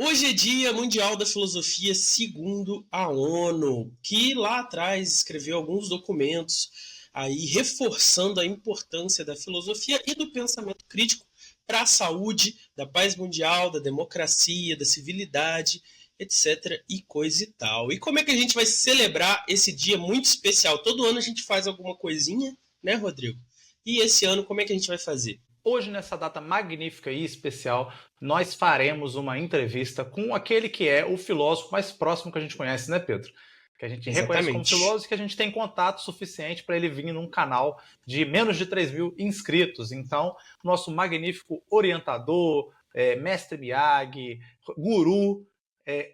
Hoje é Dia Mundial da Filosofia, segundo a ONU, que lá atrás escreveu alguns documentos aí reforçando a importância da filosofia e do pensamento crítico para a saúde, da paz mundial, da democracia, da civilidade, etc. e coisa e tal. E como é que a gente vai celebrar esse dia muito especial? Todo ano a gente faz alguma coisinha, né, Rodrigo? E esse ano como é que a gente vai fazer? Hoje, nessa data magnífica e especial, nós faremos uma entrevista com aquele que é o filósofo mais próximo que a gente conhece, né, Pedro? Que a gente reconhece como Exatamente. filósofo e que a gente tem contato suficiente para ele vir num canal de menos de 3 mil inscritos. Então, nosso magnífico orientador, mestre Miyagi, guru,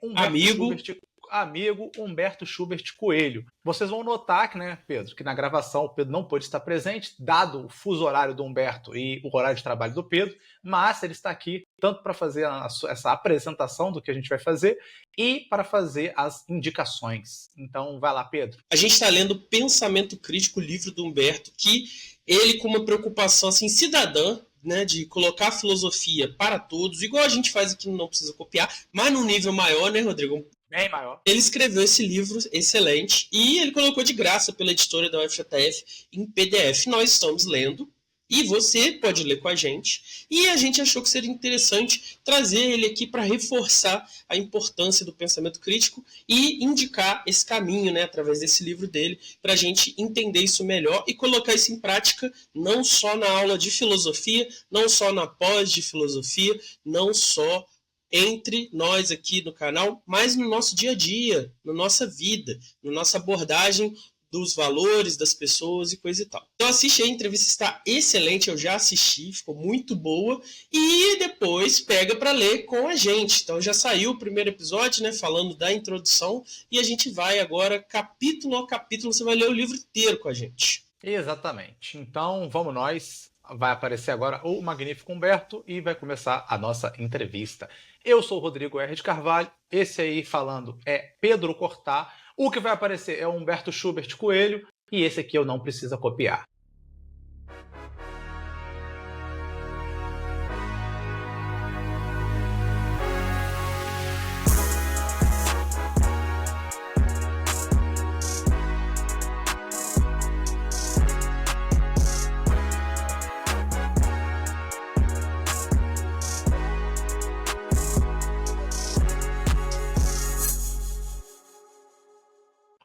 Humberto Amigo, Schubert, amigo Humberto Schubert Coelho. Vocês vão notar que, né, Pedro, que na gravação o Pedro não pôde estar presente, dado o fuso horário do Humberto e o horário de trabalho do Pedro, mas ele está aqui tanto para fazer essa apresentação do que a gente vai fazer e para fazer as indicações. Então, vai lá, Pedro. a gente está lendo Pensamento Crítico, o livro do Humberto, que ele, com uma preocupação assim, cidadã, né, de colocar a filosofia para todos, igual a gente faz aqui no Não Precisa Copiar, mas num nível maior, né, Rodrigo? Bem maior. Ele escreveu esse livro excelente e ele colocou de graça pela editora da UFJF em PDF. Nós estamos lendo e você pode ler com a gente. E a gente achou que seria interessante trazer ele aqui para reforçar a importância do pensamento crítico e indicar esse caminho, né, através desse livro dele, para a gente entender isso melhor e colocar isso em prática não só na aula de filosofia, não só na pós de filosofia, não só entre nós aqui no canal, mas no nosso dia a dia, na nossa vida, na nossa abordagem dos valores das pessoas e coisa e tal. Então assiste aí, a entrevista está excelente, eu já assisti, ficou muito boa, e depois pega para ler com a gente. Então já saiu o primeiro episódio, né, falando da introdução, e a gente vai agora, capítulo a capítulo, você vai ler o livro inteiro com a gente. Exatamente. Então, vamos nós. Vai aparecer agora o magnífico Humberto e vai começar a nossa entrevista. Eu sou o Rodrigo R. de Carvalho, esse aí falando é Pedro Cortá, o que vai aparecer é o Humberto Schubert Coelho e esse aqui eu não preciso copiar.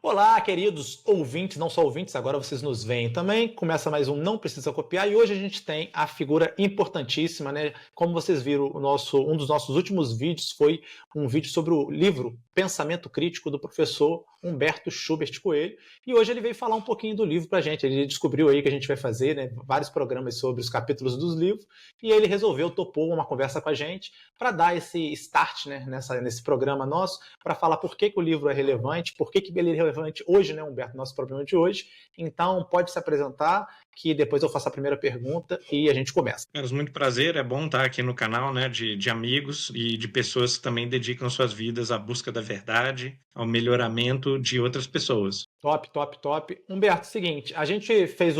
Olá, queridos ouvintes, não só ouvintes, agora vocês nos veem também. Começa mais um Não Precisa Copiar e hoje a gente tem a figura importantíssima, né? Como vocês viram, um dos nossos últimos vídeos foi um vídeo sobre o livro Pensamento Crítico do professor Humberto Schubert Coelho e hoje ele veio falar um pouquinho do livro pra gente. Ele descobriu aí que a gente vai fazer, né, vários programas sobre os capítulos dos livros e ele topou uma conversa com a gente para dar esse start, né, nesse programa nosso, para falar por que o livro é relevante, por que ele é relevante hoje, né, Humberto, nosso problema de hoje. Então, pode se apresentar, que depois eu faço a primeira pergunta e a gente começa. Carlos, muito prazer, é bom estar aqui no canal, né, de amigos e de pessoas que também dedicam suas vidas à busca da verdade, ao melhoramento de outras pessoas. Top, top, top. Humberto, seguinte, a gente fez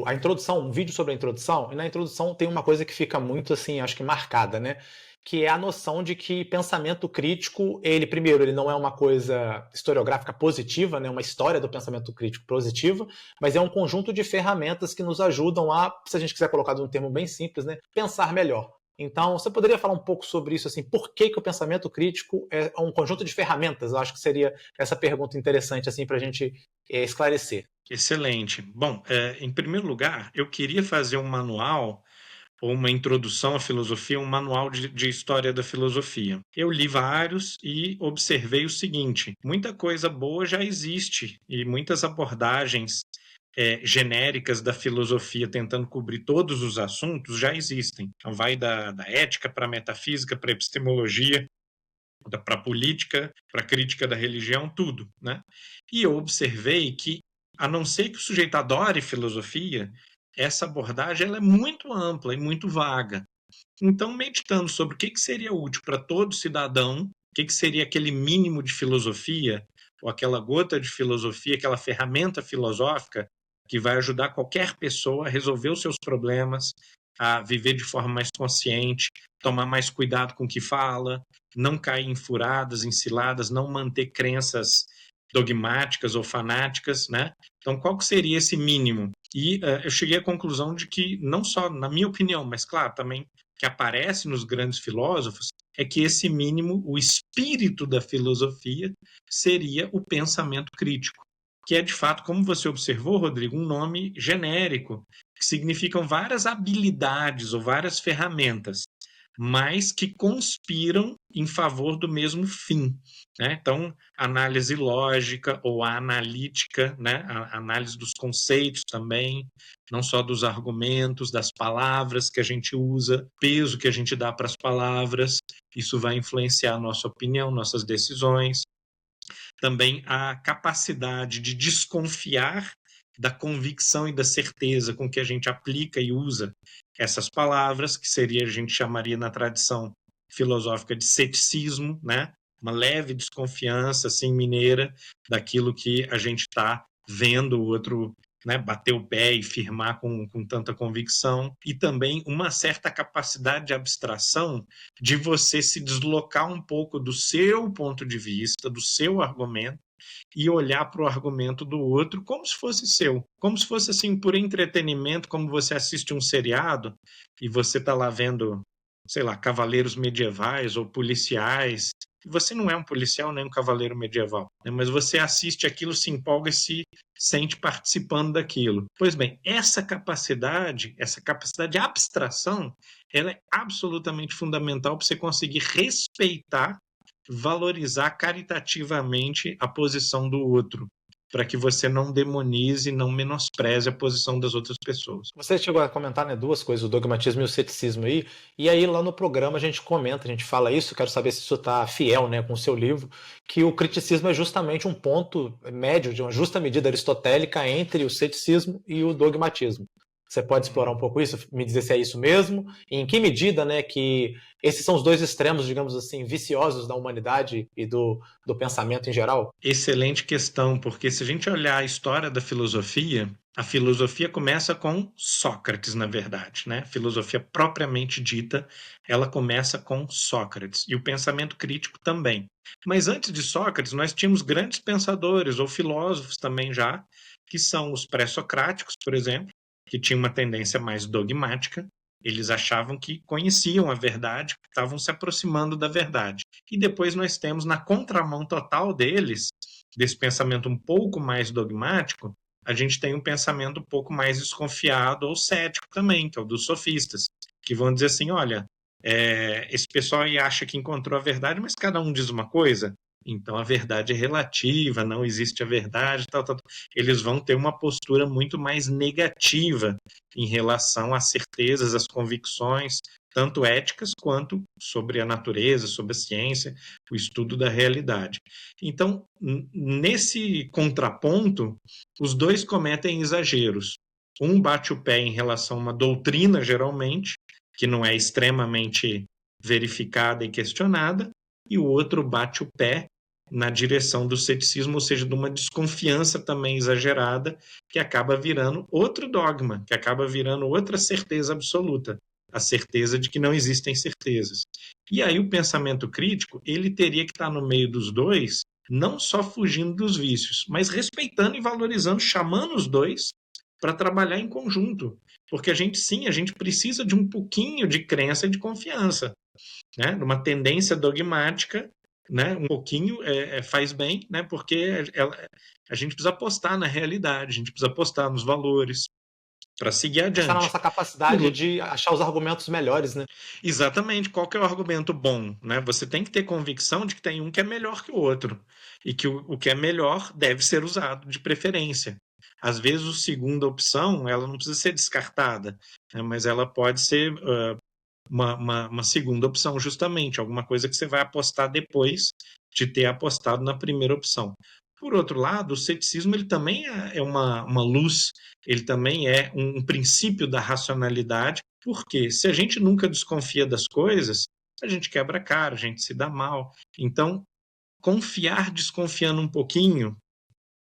a introdução, um vídeo sobre a introdução, e na introdução tem uma coisa que fica muito, assim, acho que marcada, né? Que é a noção de que pensamento crítico, ele não é uma coisa historiográfica positiva, né, uma história do pensamento crítico positiva, mas é um conjunto de ferramentas que nos ajudam a, se a gente quiser colocar de um termo bem simples, né, pensar melhor. Então, você poderia falar um pouco sobre isso, assim, por que o pensamento crítico é um conjunto de ferramentas? Eu acho que seria essa pergunta interessante, assim, para a gente esclarecer. Excelente. Bom, em primeiro lugar, eu queria fazer um manual ou uma introdução à filosofia, um manual de história da filosofia. Eu li vários e observei o seguinte: muita coisa boa já existe e muitas abordagens genéricas da filosofia tentando cobrir todos os assuntos já existem. Então vai da ética para a metafísica, para a epistemologia, para a política, para a crítica da religião, tudo, né? E eu observei que, a não ser que o sujeito adore filosofia, essa abordagem ela é muito ampla e muito vaga. Então, meditando sobre o que seria útil para todo cidadão, o que seria aquele mínimo de filosofia, ou aquela gota de filosofia, aquela ferramenta filosófica que vai ajudar qualquer pessoa a resolver os seus problemas, a viver de forma mais consciente, tomar mais cuidado com o que fala, não cair em furadas, em ciladas, não manter crenças dogmáticas ou fanáticas, né? Então, qual que seria esse mínimo? E eu cheguei à conclusão de que, não só na minha opinião, mas, claro, também que aparece nos grandes filósofos, é que esse mínimo, o espírito da filosofia, seria o pensamento crítico, que é, de fato, como você observou, Rodrigo, um nome genérico, que significam várias habilidades ou várias ferramentas, mas que conspiram em favor do mesmo fim, né? Então, análise lógica ou a analítica, né? A análise dos conceitos também, não só dos argumentos, das palavras que a gente usa, peso que a gente dá para as palavras, isso vai influenciar a nossa opinião, nossas decisões. Também a capacidade de desconfiar da convicção e da certeza com que a gente aplica e usa essas palavras, que seria, a gente chamaria na tradição filosófica de ceticismo, né? Uma leve desconfiança assim mineira daquilo que a gente está vendo o outro, né, bater o pé e firmar com tanta convicção, e também uma certa capacidade de abstração, de você se deslocar um pouco do seu ponto de vista, do seu argumento, e olhar para o argumento do outro como se fosse seu, como se fosse assim por entretenimento, como você assiste um seriado e você está lá vendo, sei lá, cavaleiros medievais ou policiais. Você não é um policial nem um cavaleiro medieval, né? Mas você assiste aquilo, se empolga e se sente participando daquilo. Pois bem, essa capacidade de abstração, ela é absolutamente fundamental para você conseguir respeitar, valorizar caritativamente a posição do outro, para que você não demonize, não menospreze a posição das outras pessoas. Você chegou a comentar, né, duas coisas, o dogmatismo e o ceticismo aí, e aí lá no programa a gente comenta, a gente fala isso, quero saber se isso está fiel, né, com o seu livro, que o criticismo é justamente um ponto médio, de uma justa medida aristotélica entre o ceticismo e o dogmatismo. Você pode explorar um pouco isso, me dizer se é isso mesmo, e em que medida, né, que esses são os dois extremos, digamos assim, viciosos da humanidade e do pensamento em geral? Excelente questão, porque se a gente olhar a história da filosofia, a filosofia começa com Sócrates, na verdade, né? A filosofia propriamente dita, ela começa com Sócrates, e o pensamento crítico também. Mas antes de Sócrates, nós tínhamos grandes pensadores ou filósofos também já, que são os pré-socráticos, por exemplo, que tinham uma tendência mais dogmática. Eles achavam que conheciam a verdade, que estavam se aproximando da verdade. E depois nós temos, na contramão total deles, desse pensamento um pouco mais dogmático, a gente tem um pensamento um pouco mais desconfiado ou cético também, que é o dos sofistas, que vão dizer assim, olha, esse pessoal aí acha que encontrou a verdade, mas cada um diz uma coisa, então a verdade é relativa, não existe a verdade, tal, tal. Eles vão ter uma postura muito mais negativa em relação às certezas, às convicções, tanto éticas quanto sobre a natureza, sobre a ciência, o estudo da realidade. Então, nesse contraponto, os dois cometem exageros. Um bate o pé em relação a uma doutrina, geralmente, que não é extremamente verificada e questionada, e o outro bate o pé na direção do ceticismo, ou seja, de uma desconfiança também exagerada, que acaba virando outro dogma, que acaba virando outra certeza absoluta, a certeza de que não existem certezas. E aí o pensamento crítico, ele teria que estar no meio dos dois, não só fugindo dos vícios, mas respeitando e valorizando, chamando os dois para trabalhar em conjunto. Porque a gente precisa de um pouquinho de crença e de confiança, né? Uma tendência dogmática, né? Um pouquinho faz bem, né? Porque a gente precisa apostar na realidade, a gente precisa apostar nos valores para seguir Está na adiante. nossa capacidade de achar os argumentos melhores, né? Exatamente, qual que é o argumento bom, né? Você tem que ter convicção de que tem um que é melhor que o outro e que o que é melhor deve ser usado de preferência. Às vezes, a segunda opção, ela não precisa ser descartada, né? Mas ela pode ser uma segunda opção, justamente, alguma coisa que você vai apostar depois de ter apostado na primeira opção. Por outro lado, o ceticismo ele também é uma luz, ele também é um princípio da racionalidade, porque se a gente nunca desconfia das coisas, a gente quebra a cara, a gente se dá mal. Então, confiar desconfiando um pouquinho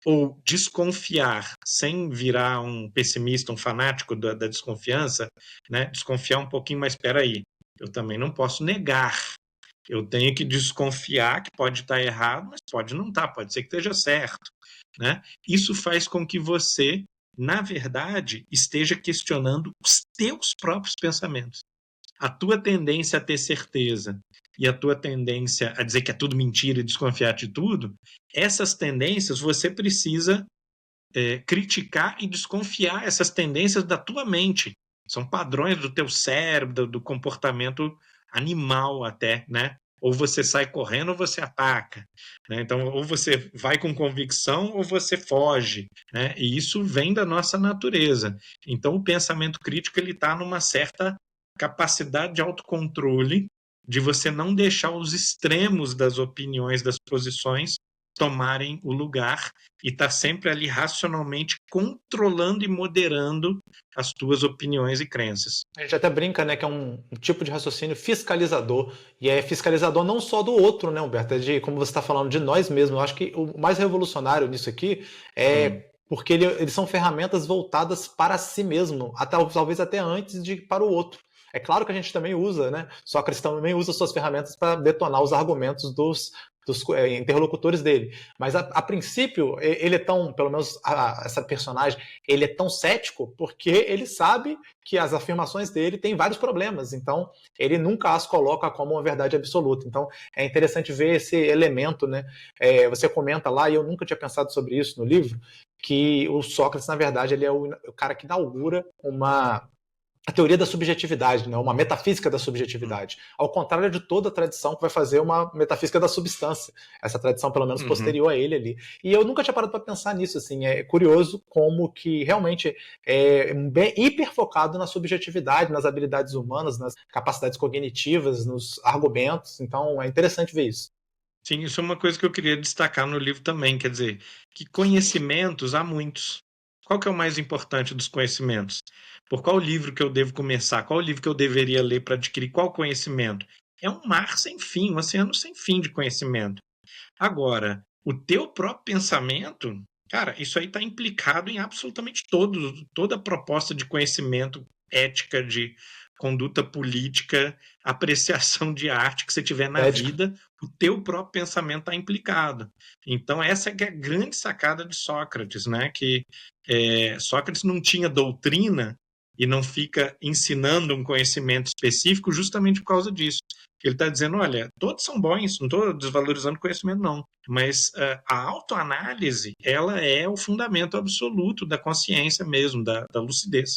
ou desconfiar sem virar um pessimista, um fanático da desconfiança, né? Desconfiar um pouquinho, mas espera aí, eu também não posso negar. Eu tenho que desconfiar que pode estar errado, mas pode não estar, pode ser que esteja certo, né? Isso faz com que você, na verdade, esteja questionando os teus próprios pensamentos. A tua tendência a ter certeza e a tua tendência a dizer que é tudo mentira e desconfiar de tudo, essas tendências você precisa criticar e desconfiar essas tendências da tua mente. São padrões do teu cérebro, do comportamento animal até, né? Ou você sai correndo ou você ataca, né? Então, ou você vai com convicção ou você foge, né? E isso vem da nossa natureza. Então, o pensamento crítico ele está numa certa capacidade de autocontrole, de você não deixar os extremos das opiniões, das posições tomarem o lugar e estar sempre ali racionalmente controlando e moderando as tuas opiniões e crenças. A gente até brinca, né, que é um tipo de raciocínio fiscalizador, e é fiscalizador não só do outro, né, Humberto, é de, como você está falando, de nós mesmos. Eu acho que o mais revolucionário nisso aqui é porque eles são ferramentas voltadas para si mesmo, talvez até antes de para o outro. É claro que a gente também usa, né? Sócrates também usa suas ferramentas para detonar os argumentos dos interlocutores dele. Mas, a princípio, ele é tão, pelo menos essa personagem, ele é tão cético porque ele sabe que as afirmações dele têm vários problemas. Então, ele nunca as coloca como uma verdade absoluta. Então, é interessante ver esse elemento, né? Você comenta lá, e eu nunca tinha pensado sobre isso no livro, que o Sócrates, na verdade, ele é o cara que inaugura a teoria da subjetividade, né? Uma metafísica da subjetividade. Ao contrário de toda a tradição que vai fazer uma metafísica da substância. Essa tradição, pelo menos, posterior a ele ali. E eu nunca tinha parado para pensar nisso, assim. É curioso como que realmente é bem hiper focado na subjetividade, nas habilidades humanas, nas capacidades cognitivas, nos argumentos. Então, é interessante ver isso. Sim, isso é uma coisa que eu queria destacar no livro também, quer dizer, que conhecimentos há muitos. Qual que é o mais importante dos conhecimentos? Por qual livro que eu devo começar? Qual livro que eu deveria ler para adquirir qual conhecimento? É um mar sem fim, um oceano sem fim de conhecimento. Agora, o teu próprio pensamento, cara, isso aí está implicado em absolutamente toda proposta de conhecimento, ética, de conduta política, apreciação de arte que você tiver na vida, o teu próprio pensamento está implicado. Então, essa é a grande sacada de Sócrates, né? Que Sócrates não tinha doutrina e não fica ensinando um conhecimento específico justamente por causa disso. Ele está dizendo, olha, todos são bons, não estou desvalorizando o conhecimento, não. Mas a autoanálise, ela é o fundamento absoluto da consciência mesmo, da lucidez.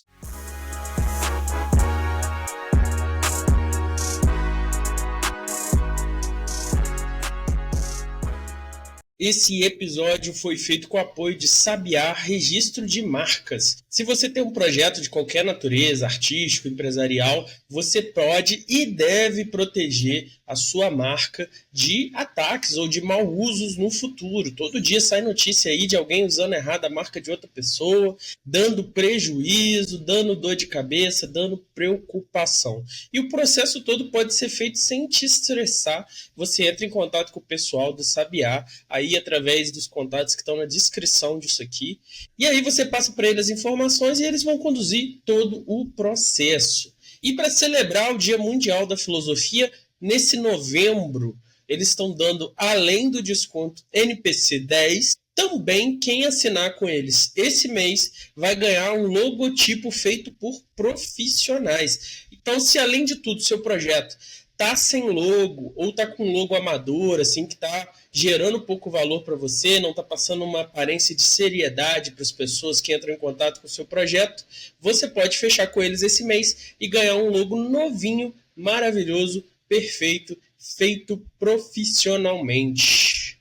Esse episódio foi feito com o apoio de Sabiá Registro de Marcas. Se você tem um projeto de qualquer natureza, artístico, empresarial, você pode e deve proteger a sua marca de ataques ou de mau usos no futuro. Todo dia sai notícia aí de alguém usando errado a marca de outra pessoa, dando prejuízo, dando dor de cabeça, dando preocupação. E o processo todo pode ser feito sem te estressar. Você entra em contato com o pessoal do Sabiá, aí através dos contatos que estão na descrição disso aqui, e aí você passa para eles as informações e eles vão conduzir todo o processo. E para celebrar o Dia Mundial da Filosofia, nesse novembro, eles estão dando, além do desconto NPC 10, também quem assinar com eles esse mês vai ganhar um logotipo feito por profissionais. Então, se além de tudo seu projeto tá sem logo ou tá com logo amador, assim, que tá gerando pouco valor para você, não tá passando uma aparência de seriedade para as pessoas que entram em contato com o seu projeto, você pode fechar com eles esse mês e ganhar um logo novinho, maravilhoso, perfeito, feito profissionalmente.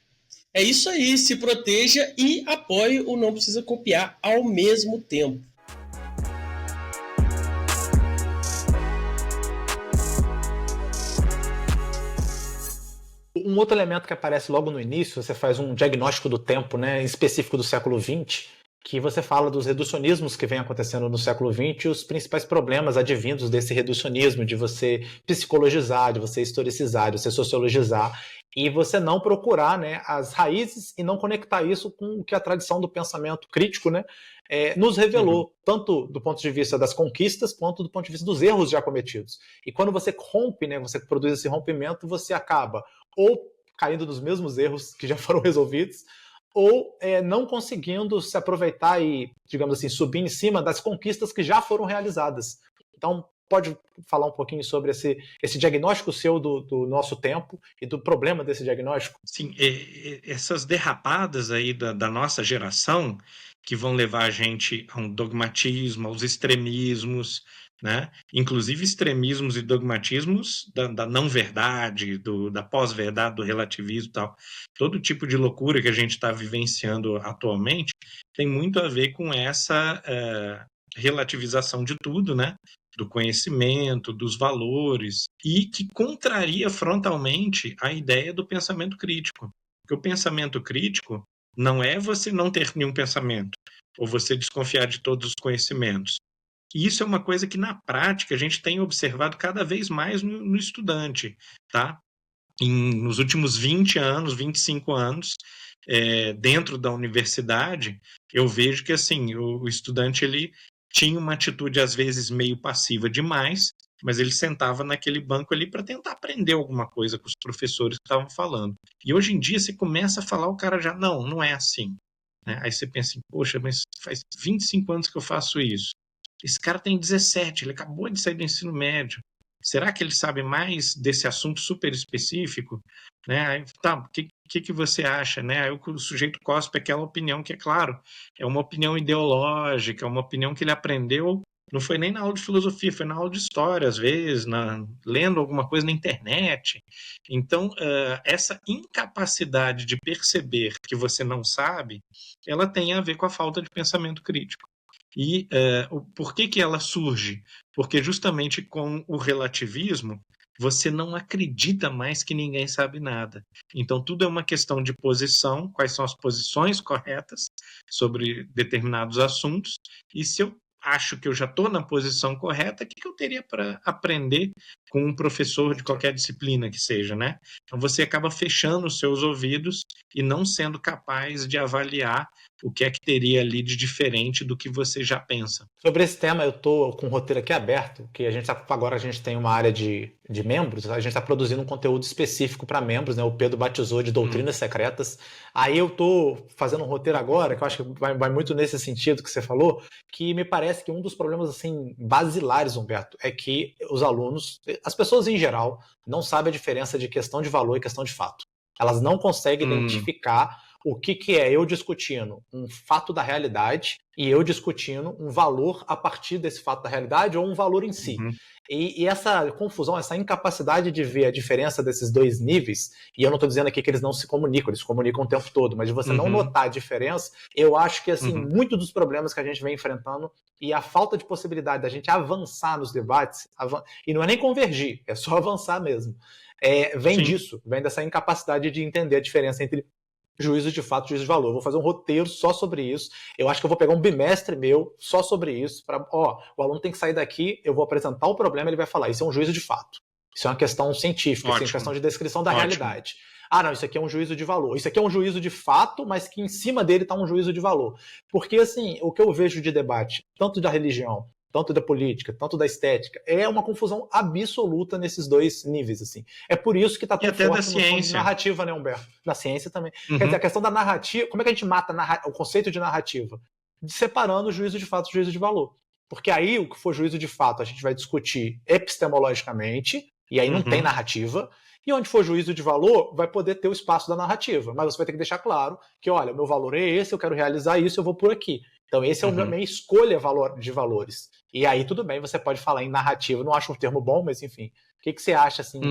É isso aí, se proteja e apoie o Não Precisa Copiar ao mesmo tempo. Um outro elemento que aparece logo no início, você faz um diagnóstico do tempo, né, específico do século XX, que você fala dos reducionismos que vem acontecendo no século XX e os principais problemas advindos desse reducionismo, de você psicologizar, de você historicizar, de você sociologizar. e você não procurar, né, as raízes e não conectar isso com o que a tradição do pensamento crítico, né, nos Uhum. revelou, tanto do ponto de vista das conquistas, quanto do ponto de vista dos erros já cometidos. E quando você rompe, né, você produz esse rompimento, você acaba ou caindo nos mesmos erros que já foram resolvidos, ou não conseguindo se aproveitar e, digamos assim, subir em cima das conquistas que já foram realizadas. Então, pode falar um pouquinho sobre esse diagnóstico seu do nosso tempo e do problema desse diagnóstico? Sim, essas derrapadas aí da nossa geração, que vão levar a gente a um dogmatismo, aos extremismos, né? Inclusive extremismos e dogmatismos da não-verdade, da pós-verdade, do relativismo e tal. Todo tipo de loucura que a gente está vivenciando atualmente tem muito a ver com essa relativização de tudo, né? Do conhecimento, dos valores, e que contraria frontalmente a ideia do pensamento crítico. Porque o pensamento crítico não é você não ter nenhum pensamento, ou você desconfiar de todos os conhecimentos. E isso é uma coisa que, na prática, a gente tem observado cada vez mais no estudante, tá? Nos últimos 20 anos, 25 anos, dentro da universidade, eu vejo que assim o estudante ele tinha uma atitude às vezes meio passiva demais, mas ele sentava naquele banco ali para tentar aprender alguma coisa com os professores que estavam falando. E hoje em dia você começa a falar, o cara já, não é assim. Né? Aí você pensa assim, poxa, mas faz 25 anos que eu faço isso. Esse cara tem 17, ele acabou de sair do ensino médio. Será que ele sabe mais desse assunto super específico? Né? Aí, tá, o que você acha? Né? Aí o sujeito cospe aquela opinião que, é claro, é uma opinião ideológica, é uma opinião que ele aprendeu, não foi nem na aula de filosofia, foi na aula de história, às vezes, lendo alguma coisa na internet. Então, essa incapacidade de perceber que você não sabe, ela tem a ver com a falta de pensamento crítico. E por que ela surge? Porque justamente com o relativismo, você não acredita mais que ninguém sabe nada. Então, tudo é uma questão de posição, quais são as posições corretas sobre determinados assuntos, e se eu acho que eu já estou na posição correta, o que eu teria para aprender com um professor de qualquer disciplina que seja, né? Então, você acaba fechando os seus ouvidos e não sendo capaz de avaliar o que é que teria ali de diferente do que você já pensa. Sobre esse tema, eu estou com o roteiro aqui aberto, que agora a gente tem uma área de membros, a gente está produzindo um conteúdo específico para membros, né? O Pedro batizou de Doutrinas Secretas. Aí eu estou fazendo um roteiro agora, que eu acho que vai muito nesse sentido que você falou, que me parece que um dos problemas assim basilares, Humberto, é que os alunos, as pessoas em geral, não sabem a diferença de questão de valor e questão de fato. Elas não conseguem identificar o que é eu discutindo um fato da realidade e eu discutindo um valor a partir desse fato da realidade ou um valor em si. E essa confusão, essa incapacidade de ver a diferença desses dois níveis, e eu não estou dizendo aqui que eles não se comunicam, eles se comunicam o tempo todo, mas de você não notar a diferença, eu acho que assim, muitos dos problemas que a gente vem enfrentando e a falta de possibilidade da gente avançar nos debates, e não é nem convergir, é só avançar mesmo, vem disso, vem dessa incapacidade de entender a diferença entre juízo de fato e juízo de valor. Eu vou fazer um roteiro só sobre isso. Eu acho que eu vou pegar um bimestre meu só sobre isso. O aluno tem que sair daqui, eu vou apresentar o problema, ele vai falar, isso é um juízo de fato. Isso é uma questão científica, assim, questão de descrição da realidade. Ah, não, isso aqui é um juízo de valor. Isso aqui é um juízo de fato, mas que em cima dele está um juízo de valor. Porque, assim, o que eu vejo de debate, tanto da religião, tanto da política, tanto da estética, é uma confusão absoluta nesses dois níveis, assim. É por isso que está tão forte da no som de narrativa, né, Humberto? Da ciência também. Quer dizer, a questão da narrativa, como é que a gente mata o conceito de narrativa? Separando o juízo de fato do juízo de valor. Porque aí, o que for juízo de fato, a gente vai discutir epistemologicamente, e aí não tem narrativa, e onde for juízo de valor, vai poder ter o espaço da narrativa. Mas você vai ter que deixar claro que, olha, o meu valor é esse, eu quero realizar isso, eu vou por aqui. Então, esse é a minha escolha de valores. E aí, tudo bem, você pode falar em narrativa. Não acho um termo bom, mas enfim. O que você acha assim,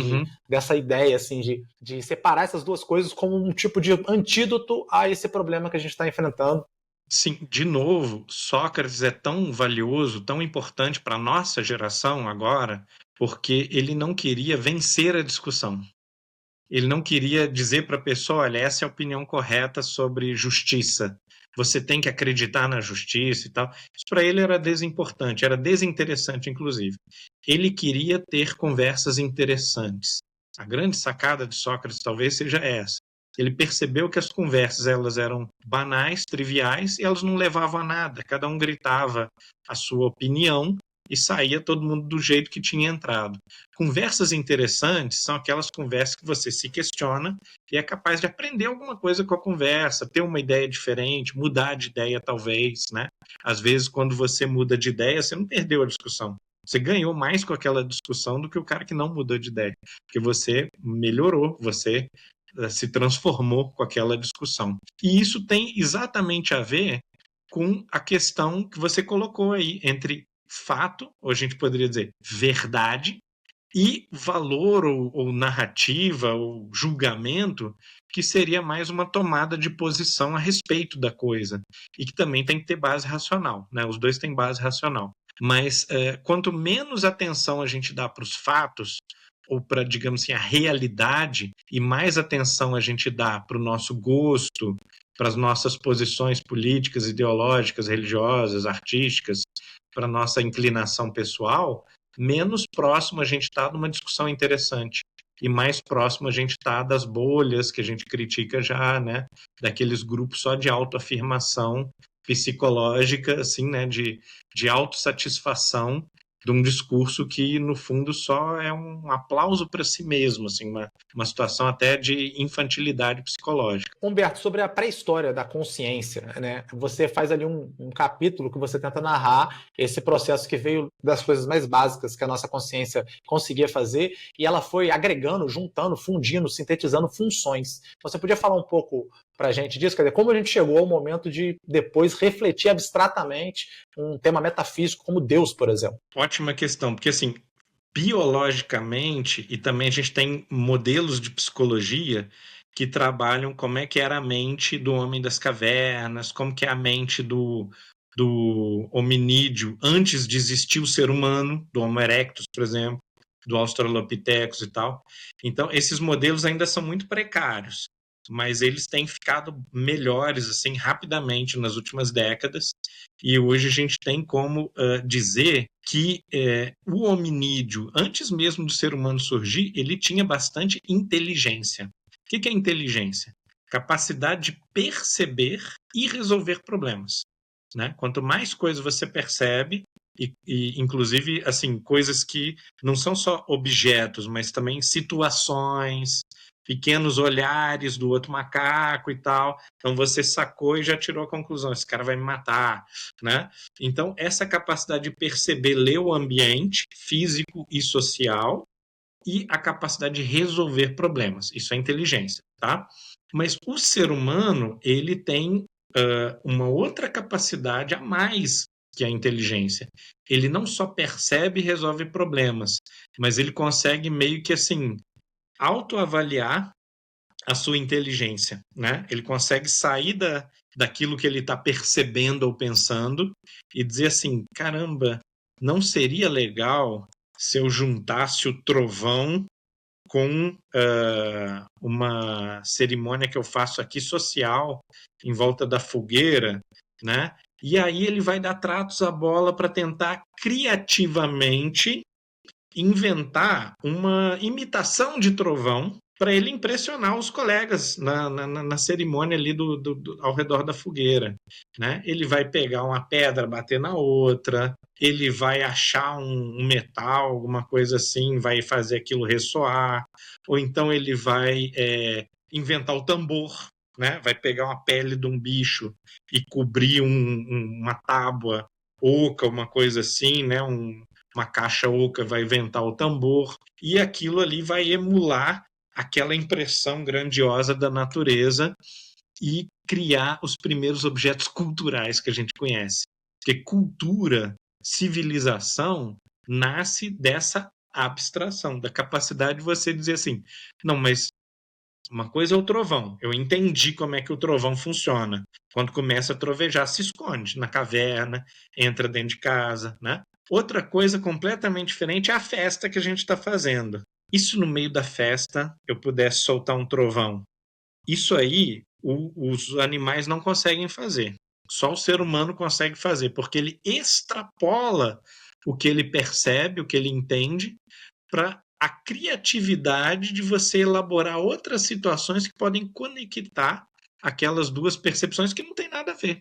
dessa ideia assim, de separar essas duas coisas como um tipo de antídoto a esse problema que a gente está enfrentando? Sim, de novo, Sócrates é tão valioso, tão importante para a nossa geração agora, porque ele não queria vencer a discussão. Ele não queria dizer para a pessoa, olha, essa é a opinião correta sobre justiça. Você tem que acreditar na justiça e tal. Isso para ele era desimportante, era desinteressante, inclusive. Ele queria ter conversas interessantes. A grande sacada de Sócrates talvez seja essa. Ele percebeu que as conversas elas eram banais, triviais, e elas não levavam a nada. Cada um gritava a sua opinião e saía todo mundo do jeito que tinha entrado. Conversas interessantes são aquelas conversas que você se questiona e é capaz de aprender alguma coisa com a conversa, ter uma ideia diferente, mudar de ideia talvez, né? Às vezes, quando você muda de ideia, você não perdeu a discussão. Você ganhou mais com aquela discussão do que o cara que não mudou de ideia, porque você melhorou, você se transformou com aquela discussão. E isso tem exatamente a ver com a questão que você colocou aí entre fato, ou a gente poderia dizer verdade, e valor ou narrativa ou julgamento, que seria mais uma tomada de posição a respeito da coisa, e que também tem que ter base racional, né? Os dois têm base racional. Mas quanto menos atenção a gente dá para os fatos, ou para, digamos assim, a realidade, e mais atenção a gente dá para o nosso gosto, para as nossas posições políticas, ideológicas, religiosas, artísticas, para a nossa inclinação pessoal, menos próximo a gente está de uma discussão interessante. E mais próximo a gente está das bolhas que a gente critica já, né? Daqueles grupos só de autoafirmação psicológica, assim, né? De autossatisfação, de um discurso que, no fundo, só é um aplauso para si mesmo, assim, uma situação até de infantilidade psicológica. Humberto, sobre a pré-história da consciência, né? Você faz ali um capítulo que você tenta narrar esse processo que veio das coisas mais básicas que a nossa consciência conseguia fazer, e ela foi agregando, juntando, fundindo, sintetizando funções. Você podia falar um pouco para a gente disso? Quer dizer, como a gente chegou ao momento de depois refletir abstratamente um tema metafísico como Deus, por exemplo? Ótima questão, porque assim, biologicamente, e também a gente tem modelos de psicologia que trabalham como é que era a mente do homem das cavernas, como que é a mente do hominídeo antes de existir o ser humano, do Homo erectus, por exemplo, do Australopithecus e tal. Então, esses modelos ainda são muito precários, mas eles têm ficado melhores assim rapidamente nas últimas décadas, e hoje a gente tem como dizer que o hominídeo, antes mesmo do ser humano surgir, ele tinha bastante inteligência. O que é inteligência? Capacidade de perceber e resolver problemas, né? Quanto mais coisas você percebe, e inclusive assim, coisas que não são só objetos, mas também situações, pequenos olhares do outro macaco e tal. Então você sacou e já tirou a conclusão, esse cara vai me matar, né? Então essa capacidade de perceber, ler o ambiente físico e social, e a capacidade de resolver problemas, isso é inteligência, tá? Mas o ser humano, ele tem uma outra capacidade a mais que a inteligência. Ele não só percebe e resolve problemas, mas ele consegue meio que assim autoavaliar a sua inteligência, né? Ele consegue sair daquilo que ele está percebendo ou pensando e dizer assim, caramba, não seria legal se eu juntasse o trovão com uma cerimônia que eu faço aqui social em volta da fogueira, né? E aí ele vai dar tratos à bola para tentar criativamente inventar uma imitação de trovão para ele impressionar os colegas na cerimônia ali ao redor da fogueira, né? Ele vai pegar uma pedra, bater na outra, ele vai achar um metal, alguma coisa assim, vai fazer aquilo ressoar, ou então ele vai inventar o tambor, né? Vai pegar uma pele de um bicho e cobrir uma tábua oca, uma coisa assim, né? Uma caixa oca, vai inventar o tambor, e aquilo ali vai emular aquela impressão grandiosa da natureza e criar os primeiros objetos culturais que a gente conhece. Porque cultura, civilização, nasce dessa abstração, da capacidade de você dizer assim, não, mas uma coisa é o trovão, eu entendi como é que o trovão funciona. Quando começa a trovejar, se esconde na caverna, entra dentro de casa, né? Outra coisa completamente diferente é a festa que a gente está fazendo. E se no meio da festa eu pudesse soltar um trovão? Isso aí os animais não conseguem fazer. Só o ser humano consegue fazer, porque ele extrapola o que ele percebe, o que ele entende, para a criatividade de você elaborar outras situações que podem conectar aquelas duas percepções que não tem nada a ver.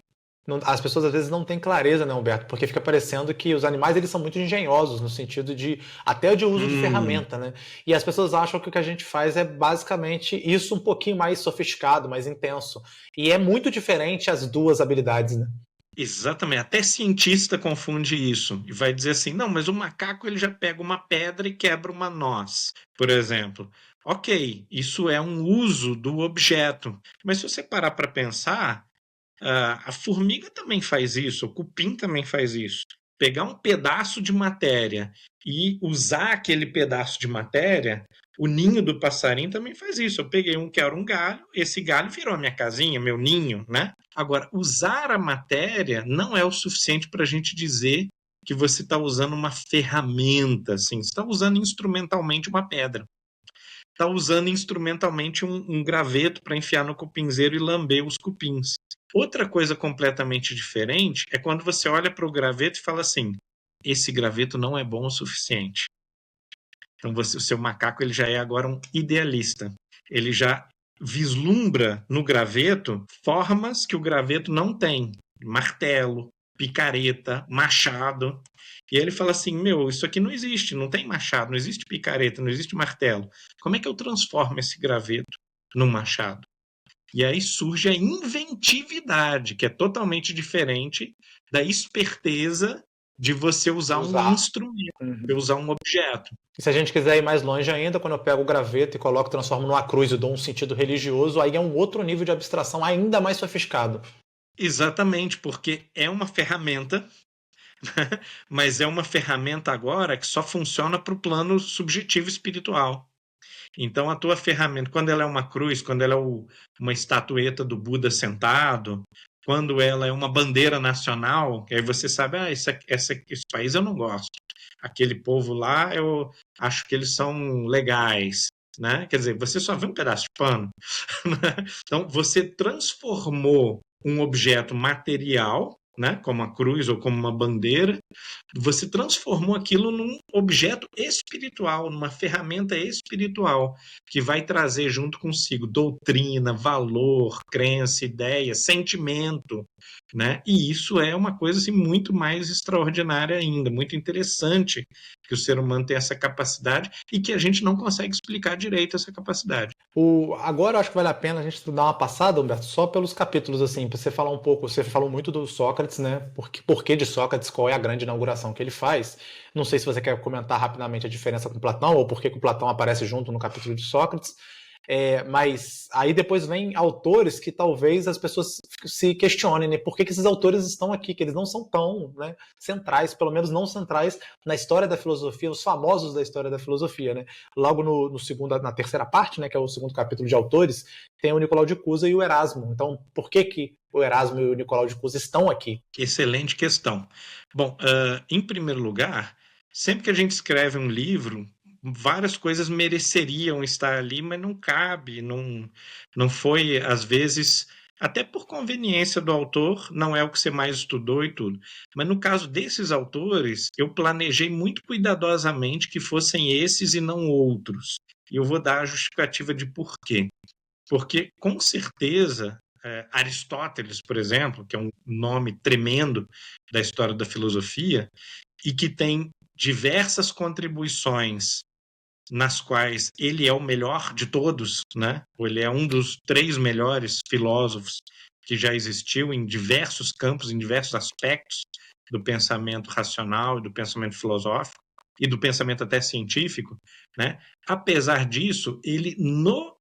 As pessoas às vezes não têm clareza, né, Humberto? Porque fica parecendo que os animais eles são muito engenhosos no sentido de até de uso de ferramenta, né? E as pessoas acham que o que a gente faz é basicamente isso um pouquinho mais sofisticado, mais intenso. E é muito diferente as duas habilidades, né? Exatamente. Até cientista confunde isso e vai dizer assim: não, mas o macaco ele já pega uma pedra e quebra uma noz, por exemplo. Ok, isso é um uso do objeto. Mas se você parar para pensar, a formiga também faz isso, o cupim também faz isso. Pegar um pedaço de matéria e usar aquele pedaço de matéria, o ninho do passarinho também faz isso. Eu peguei um que era um galho, esse galho virou a minha casinha, meu ninho, né? Agora, usar a matéria não é o suficiente para a gente dizer que você está usando uma ferramenta, assim. Você está usando instrumentalmente uma pedra. Está usando instrumentalmente um graveto para enfiar no cupinzeiro e lamber os cupins. Outra coisa completamente diferente é quando você olha para o graveto e fala assim: esse graveto não é bom o suficiente. Então o seu macaco ele já é agora um idealista. Ele já vislumbra no graveto formas que o graveto não tem. Martelo, picareta, machado. E aí ele fala assim: meu, isso aqui não existe, não tem machado, não existe picareta, não existe martelo. Como é que eu transformo esse graveto num machado? E aí surge a inventividade, que é totalmente diferente da esperteza de você usar um instrumento, de usar um objeto. E se a gente quiser ir mais longe ainda, quando eu pego o graveto e coloco, transformo numa cruz e dou um sentido religioso, aí é um outro nível de abstração ainda mais sofisticado. Exatamente, porque é uma ferramenta, mas é uma ferramenta agora que só funciona para o plano subjetivo espiritual. Então, a tua ferramenta, quando ela é uma cruz, quando ela é uma estatueta do Buda sentado, quando ela é uma bandeira nacional, que aí você sabe, esse país eu não gosto. Aquele povo lá, eu acho que eles são legais. Né? Quer dizer, você só vê um pedaço de pano. Então, você transformou um objeto material, né, como a cruz ou como uma bandeira, você transformou aquilo num objeto espiritual, numa ferramenta espiritual, que vai trazer junto consigo doutrina, valor, crença, ideia, sentimento, né? E isso é uma coisa assim, muito mais extraordinária ainda, muito interessante que o ser humano tem essa capacidade e que a gente não consegue explicar direito essa capacidade. Agora eu acho que vale a pena a gente dar uma passada, Humberto, só pelos capítulos, assim, para você falar um pouco. Você falou muito do Sócrates, né? Por que de Sócrates? Qual é a grande inauguração que ele faz? Não sei se você quer comentar rapidamente a diferença com Platão, ou por que o Platão aparece junto no capítulo de Sócrates. Mas aí depois vem autores que talvez as pessoas se questionem, né? Por que esses autores estão aqui, que eles não são tão, né, centrais, pelo menos não centrais na história da filosofia, os famosos da história da filosofia, né? Logo na terceira parte, né, que é o segundo capítulo de autores, tem o Nicolau de Cusa e o Erasmo. Então, por que o Erasmo e o Nicolau de Cusa estão aqui? Excelente questão. Bom, em primeiro lugar, sempre que a gente escreve um livro, várias coisas mereceriam estar ali, mas não cabe, não foi, às vezes, até por conveniência do autor, não é o que você mais estudou e tudo. Mas no caso desses autores, eu planejei muito cuidadosamente que fossem esses e não outros. E eu vou dar a justificativa de por quê. Porque, com certeza, Aristóteles, por exemplo, que é um nome tremendo da história da filosofia, e que tem diversas contribuições nas quais ele é o melhor de todos, né? Ou ele é um dos 3 melhores filósofos que já existiu em diversos campos, em diversos aspectos do pensamento racional e do pensamento filosófico e do pensamento até científico, né? Apesar disso, ele no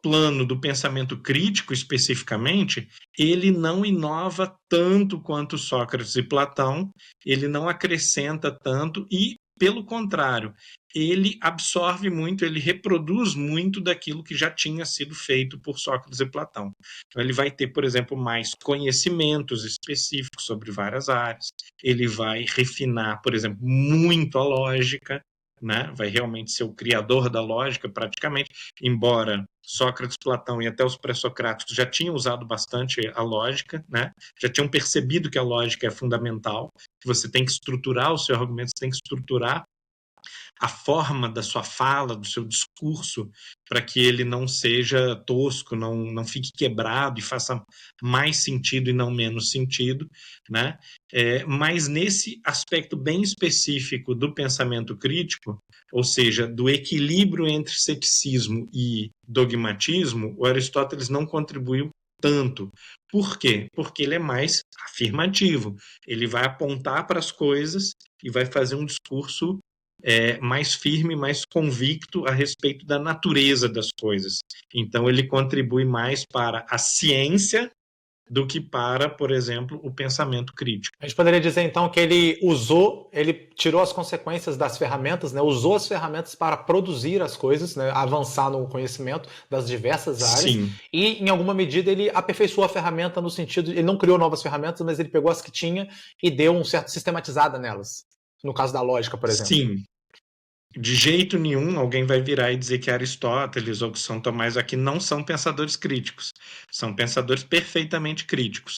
plano do pensamento crítico especificamente, ele não inova tanto quanto Sócrates e Platão, ele não acrescenta tanto e, pelo contrário, ele absorve muito, ele reproduz muito daquilo que já tinha sido feito por Sócrates e Platão. Então, ele vai ter, por exemplo, mais conhecimentos específicos sobre várias áreas, ele vai refinar, por exemplo, muito a lógica, né? Vai realmente ser o criador da lógica, praticamente, embora Sócrates, Platão e até os pré-socráticos já tinham usado bastante a lógica, né? Já tinham percebido que a lógica é fundamental, que você tem que estruturar o seu argumento, você tem que estruturar a forma da sua fala, do seu discurso, para que ele não seja tosco, não fique quebrado e faça mais sentido e não menos sentido, né? Mas nesse aspecto bem específico do pensamento crítico, ou seja, do equilíbrio entre ceticismo e dogmatismo, o Aristóteles não contribuiu tanto. Por quê? Porque ele é mais afirmativo. Ele vai apontar para as coisas e vai fazer um discurso mais firme, mais convicto a respeito da natureza das coisas. Então, ele contribui mais para a ciência do que para, por exemplo, o pensamento crítico. A gente poderia dizer, então, que ele tirou as consequências das ferramentas, né? Usou as ferramentas para produzir as coisas, né? Avançar no conhecimento das diversas áreas. Sim. E, em alguma medida, ele aperfeiçoou a ferramenta no sentido... Ele não criou novas ferramentas, mas ele pegou as que tinha e deu um certo sistematizada nelas. No caso da lógica, por exemplo. Sim. De jeito nenhum alguém vai virar e dizer que Aristóteles ou que São Tomás aqui não são pensadores críticos. São pensadores perfeitamente críticos,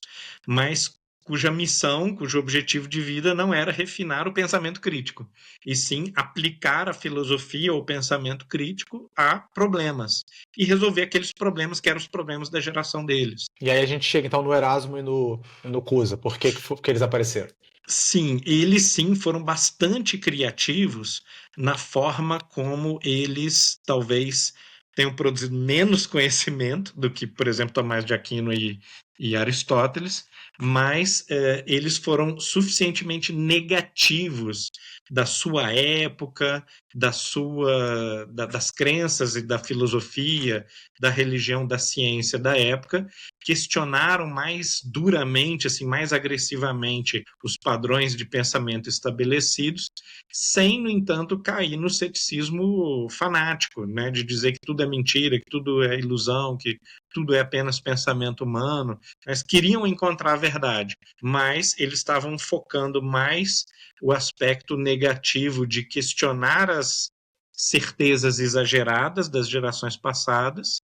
mas cuja missão, cujo objetivo de vida não era refinar o pensamento crítico, e sim aplicar a filosofia ou o pensamento crítico a problemas e resolver aqueles problemas que eram os problemas da geração deles. E aí a gente chega então no Erasmo e no Cusa. Por que eles apareceram? Sim, eles sim foram bastante criativos na forma como eles talvez tenham produzido menos conhecimento do que, por exemplo, Tomás de Aquino e Aristóteles, mas eles foram suficientemente negativos da sua época, das crenças e da filosofia, da religião, da ciência da época, questionaram mais duramente, assim, mais agressivamente os padrões de pensamento estabelecidos, sem, no entanto, cair no ceticismo fanático, né, de dizer que tudo é mentira, que tudo é ilusão, que tudo é apenas pensamento humano. Eles queriam encontrar a verdade, mas eles estavam focando mais o aspecto negativo de questionar as certezas exageradas das gerações passadas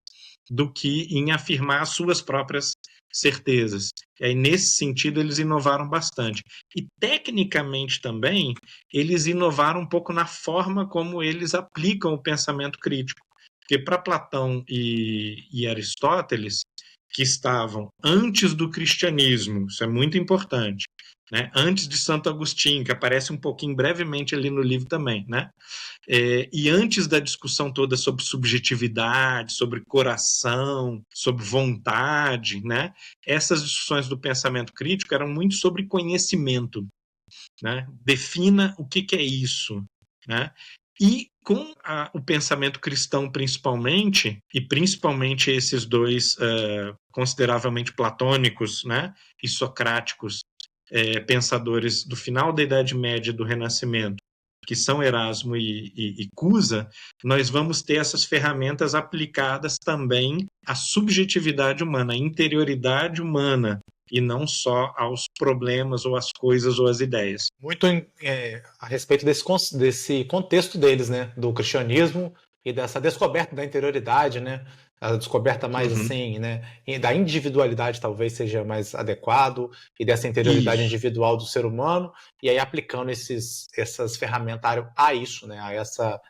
do que em afirmar as suas próprias certezas. E aí, nesse sentido, eles inovaram bastante. E, tecnicamente, também, eles inovaram um pouco na forma como eles aplicam o pensamento crítico. Porque para Platão e Aristóteles, que estavam antes do cristianismo, isso é muito importante, né? Antes de Santo Agostinho, que aparece um pouquinho brevemente ali no livro também, né? E antes da discussão toda sobre subjetividade, sobre coração, sobre vontade, né? Essas discussões do pensamento crítico eram muito sobre conhecimento, né? Defina o que é isso, né? E com o pensamento cristão principalmente, e principalmente esses dois consideravelmente platônicos, né, e socráticos pensadores do final da Idade Média e do Renascimento, que são Erasmo e Cusa, nós vamos ter essas ferramentas aplicadas também à subjetividade humana, à interioridade humana, e não só aos problemas ou às coisas ou às ideias. Muito a respeito desse contexto deles, né? Do cristianismo e dessa descoberta da interioridade, né? A descoberta mais assim, né? Da individualidade talvez seja mais adequado, e dessa interioridade individual do ser humano, e aí aplicando essas ferramentários a isso, né? A essa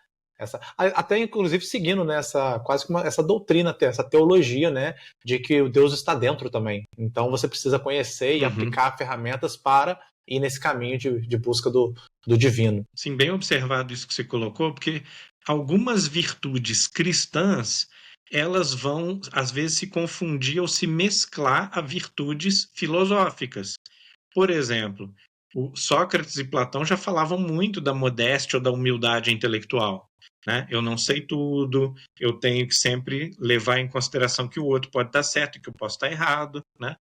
até inclusive seguindo nessa quase como essa doutrina, essa teologia, né, de que o Deus está dentro também. Então você precisa conhecer e aplicar ferramentas para ir nesse caminho de busca do divino. Sim, bem observado isso que você colocou, porque algumas virtudes cristãs elas vão às vezes se confundir ou se mesclar a virtudes filosóficas. Por exemplo, o Sócrates e Platão já falavam muito da modéstia ou da humildade intelectual. Né? Eu não sei tudo, eu tenho que sempre levar em consideração que o outro pode estar certo e que eu posso estar errado. Né?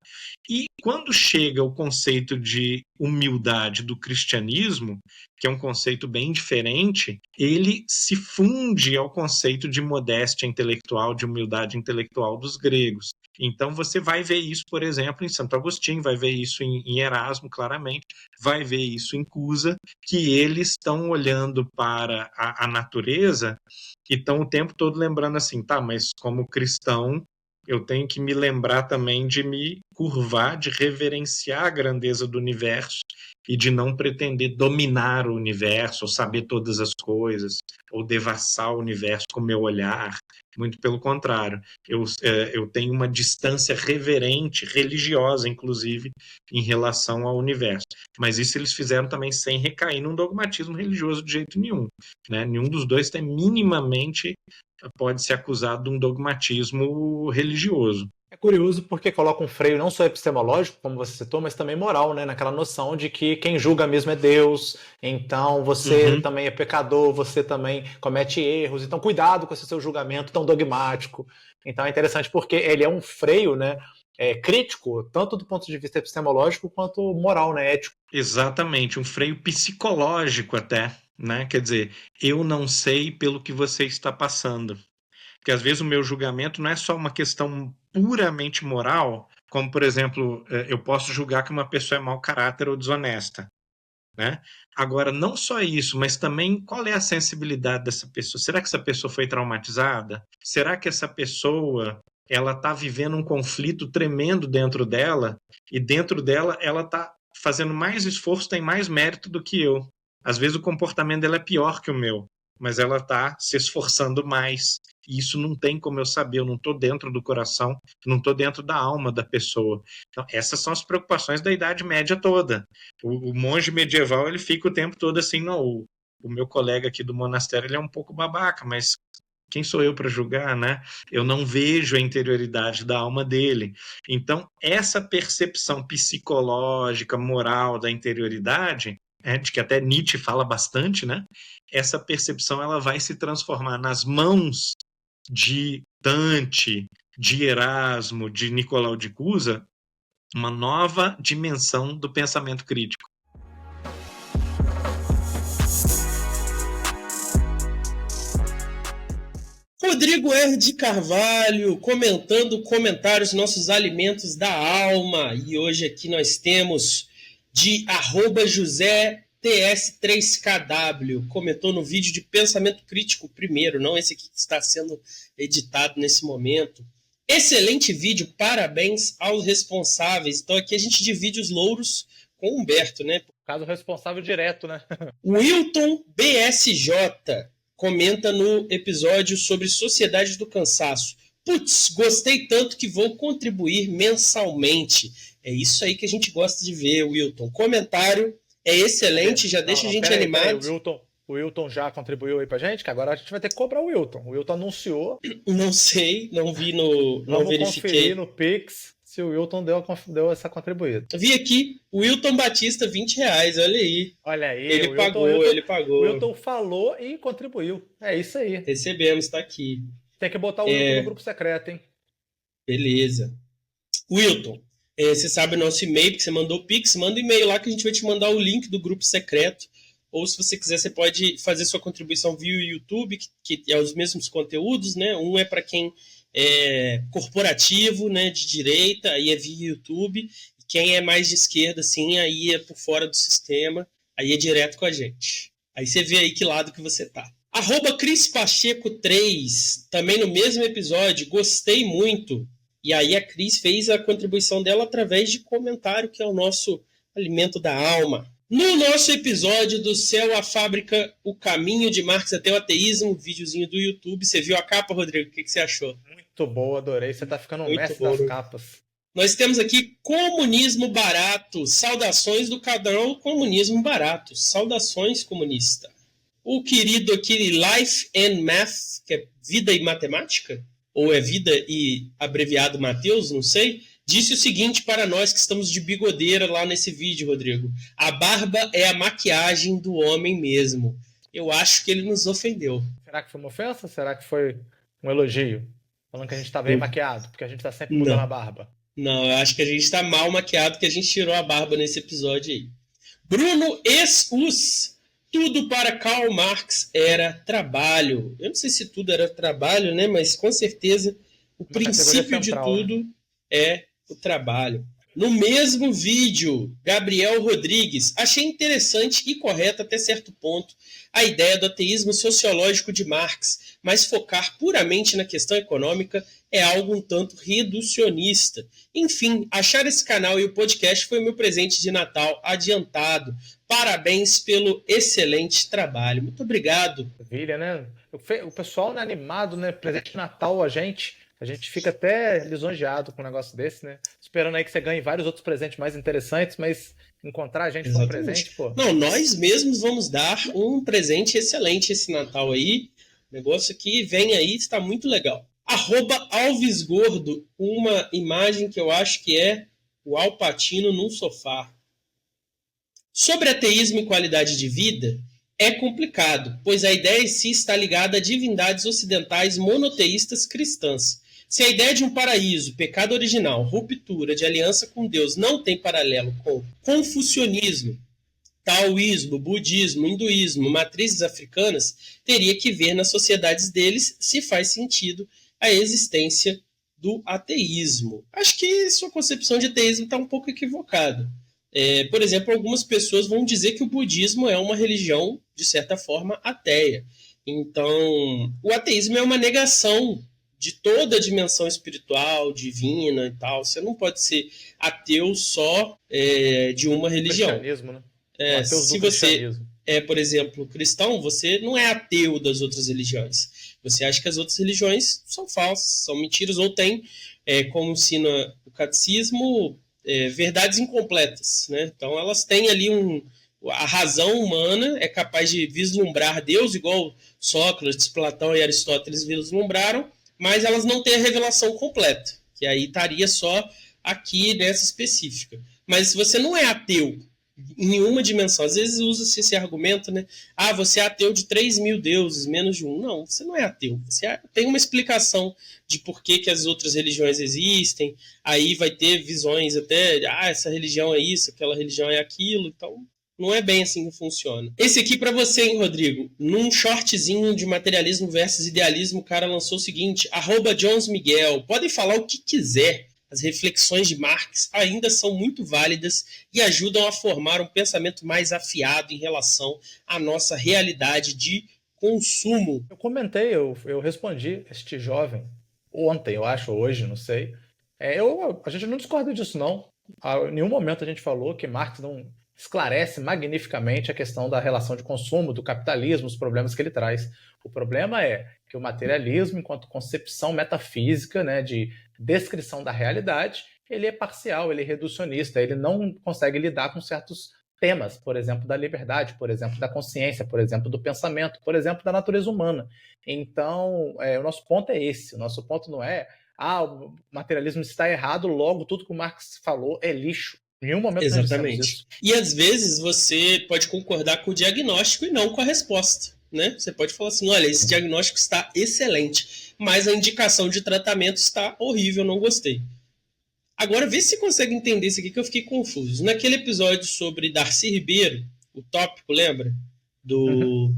E quando chega o conceito de humildade do cristianismo, que é um conceito bem diferente, ele se funde ao conceito de modéstia intelectual, de humildade intelectual dos gregos. Então você vai ver isso, por exemplo, em Santo Agostinho, vai ver isso em Erasmo, claramente, vai ver isso em Cusa, que eles estão olhando para a natureza e estão o tempo todo lembrando assim, tá, mas como cristão eu tenho que me lembrar também de me curvar, de reverenciar a grandeza do universo e de não pretender dominar o universo, ou saber todas as coisas, ou devassar o universo com o meu olhar. Muito pelo contrário, eu tenho uma distância reverente, religiosa, inclusive, em relação ao universo. Mas isso eles fizeram também sem recair num dogmatismo religioso de jeito nenhum, né? Nenhum dos dois tem minimamente pode ser acusado de um dogmatismo religioso. É curioso porque coloca um freio não só epistemológico, como você citou, mas também moral, né? Naquela noção de que quem julga mesmo é Deus, então você também é pecador, você também comete erros, então cuidado com esse seu julgamento tão dogmático. Então é interessante porque ele é um freio, né? Crítico, tanto do ponto de vista epistemológico quanto moral, né? Ético. Exatamente, um freio psicológico até, né? Quer dizer, eu não sei pelo que você está passando. Porque às vezes o meu julgamento não é só uma questão puramente moral, como, por exemplo, eu posso julgar que uma pessoa é mau caráter ou desonesta, né? Agora, não só isso, mas também qual é a sensibilidade dessa pessoa? Será que essa pessoa foi traumatizada? Será que essa pessoa ela está vivendo um conflito tremendo dentro dela e dentro dela ela está fazendo mais esforço, tem mais mérito do que eu? Às vezes o comportamento dela é pior que o meu, mas ela está se esforçando mais. E isso não tem como eu saber, eu não estou dentro do coração, não estou dentro da alma da pessoa. Então, essas são as preocupações da Idade Média toda. O monge medieval, ele fica o tempo todo assim, não, o meu colega aqui do monastério, ele é um pouco babaca, mas quem sou eu para julgar, né? Eu não vejo a interioridade da alma dele. Então, essa percepção psicológica, moral da interioridade, de que até Nietzsche fala bastante, né? Essa percepção ela vai se transformar nas mãos de Dante, de Erasmo, de Nicolau de Cusa, uma nova dimensão do pensamento crítico. Rodrigo R. de Carvalho comentando comentários nossos alimentos da alma. E hoje aqui nós temos de @José_TS3KW. Comentou no vídeo de pensamento crítico primeiro, não esse aqui que está sendo editado nesse momento. Excelente vídeo, parabéns aos responsáveis. Então aqui a gente divide os louros com o Humberto, né? Caso responsável direto, né? Wilton BSJ comenta no episódio sobre Sociedade do Cansaço. Putz, gostei tanto que vou contribuir mensalmente. É isso aí que a gente gosta de ver, Wilton. Comentário é excelente, já deixa a gente animado. O Wilton já contribuiu aí pra gente, que agora a gente vai ter que cobrar o Wilton. O Wilton anunciou. Não sei, não vi no... não verifiquei. Conferir no Pix se o Wilton deu essa contribuída. Vi aqui, Wilton Batista, R$20, olha aí. Olha aí, ele pagou. O Wilton falou e contribuiu. É isso aí. Recebemos, tá aqui. Tem que botar o Wilton no grupo secreto, hein? Beleza. Wilton, você sabe o nosso e-mail, porque você mandou o Pix, manda um e-mail lá que a gente vai te mandar o link do grupo secreto. Ou se você quiser, você pode fazer sua contribuição via YouTube, que é os mesmos conteúdos, né? Um é para quem é corporativo, né, de direita, aí é via YouTube. Quem é mais de esquerda, assim, aí é por fora do sistema, aí é direto com a gente. Aí você vê aí que lado que você tá. @CrisPacheco3, também no mesmo episódio, gostei muito. E aí a Cris fez a contribuição dela através de comentário, que é o nosso alimento da alma. No nosso episódio do Céu à Fábrica, o caminho de Marx até o ateísmo, videozinho do YouTube. Você viu a capa, Rodrigo? O que você achou? Muito boa, adorei. Você tá ficando um mestre das capas. Nós temos aqui Comunismo Barato. Saudações do canal Comunismo Barato. Saudações, comunista. O querido aqui Life and Math, que é Vida e Matemática? Ou é Vida e abreviado Mateus, não sei. Disse o seguinte para nós que estamos de bigodeira lá nesse vídeo, Rodrigo. A barba é a maquiagem do homem mesmo. Eu acho que ele nos ofendeu. Será que foi uma ofensa? Será que foi um elogio? Falando que a gente tá bem maquiado, porque a gente tá sempre mudando a barba. Não, eu acho que a gente tá mal maquiado, porque a gente tirou a barba nesse episódio aí. Bruno Esus. Tudo para Karl Marx era trabalho. Eu não sei se tudo era trabalho, né? Mas com certeza o princípio central, de tudo é o trabalho. No mesmo vídeo, Gabriel Rodrigues, achei interessante e correta até certo ponto a ideia do ateísmo sociológico de Marx, mas focar puramente na questão econômica é algo um tanto reducionista. Enfim, achar esse canal e o podcast foi meu presente de Natal adiantado. Parabéns pelo excelente trabalho. Muito obrigado. Maravilha, né? O pessoal, né, animado, né? Presente de Natal a gente fica até lisonjeado com um negócio desse, né? Esperando aí que você ganhe vários outros presentes mais interessantes, mas encontrar a gente com um presente, pô. Não, nós mesmos vamos dar um presente excelente esse Natal aí. O negócio que vem aí está muito legal. @Alves Gordo, uma imagem que eu acho que é o Al Pacino num sofá. Sobre ateísmo e qualidade de vida, é complicado, pois a ideia em si está ligada a divindades ocidentais monoteístas cristãs. Se a ideia de um paraíso, pecado original, ruptura de aliança com Deus não tem paralelo com confucionismo, taoísmo, budismo, hinduísmo, matrizes africanas, teria que ver nas sociedades deles se faz sentido a existência do ateísmo. Acho que sua concepção de ateísmo está um pouco equivocada. Por exemplo, algumas pessoas vão dizer que o budismo é uma religião, de certa forma, ateia. Então, o ateísmo é uma negação de toda a dimensão espiritual, divina e tal. Você não pode ser ateu só de uma religião. Cristianismo, né? Se você por exemplo, cristão, você não é ateu das outras religiões. Você acha que as outras religiões são falsas, são mentiras, ou tem, como ensina o catecismo, verdades incompletas, né? Então elas têm ali a razão humana é capaz de vislumbrar Deus, igual Sócrates, Platão e Aristóteles vislumbraram, mas elas não têm a revelação completa, que aí estaria só aqui nessa específica. Mas se você não é ateu em nenhuma dimensão, às vezes usa-se esse argumento, né? Você é ateu de 3.000 deuses, menos de um. Não, você não é ateu. Você tem uma explicação de por que as outras religiões existem, aí vai ter visões até, essa religião é isso, aquela religião é aquilo, então não é bem assim que funciona. Esse aqui para você, hein, Rodrigo? Num shortzinho de materialismo versus idealismo, o cara lançou o seguinte, @JonesMiguel, podem falar o que quiser, as reflexões de Marx ainda são muito válidas e ajudam a formar um pensamento mais afiado em relação à nossa realidade de consumo. Eu comentei, eu respondi este jovem ontem, eu acho, hoje, não sei. A gente não discorda disso, não. Em nenhum momento a gente falou que Marx não esclarece magnificamente a questão da relação de consumo, do capitalismo, os problemas que ele traz. O problema é que o materialismo, enquanto concepção metafísica, né, de descrição da realidade, ele é parcial, ele é reducionista, ele não consegue lidar com certos temas, por exemplo, da liberdade, por exemplo, da consciência, por exemplo, do pensamento, por exemplo, da natureza humana. Então, o nosso ponto é esse. O nosso ponto não é o materialismo está errado, logo tudo que o Marx falou é lixo. Em nenhum momento nós dissemos isso. E às vezes você pode concordar com o diagnóstico e não com a resposta, né? Você pode falar assim, olha, esse diagnóstico está excelente, mas a indicação de tratamento está horrível, não gostei. Agora, vê se você consegue entender isso aqui que eu fiquei confuso. Naquele episódio sobre Darcy Ribeiro, o tópico, lembra?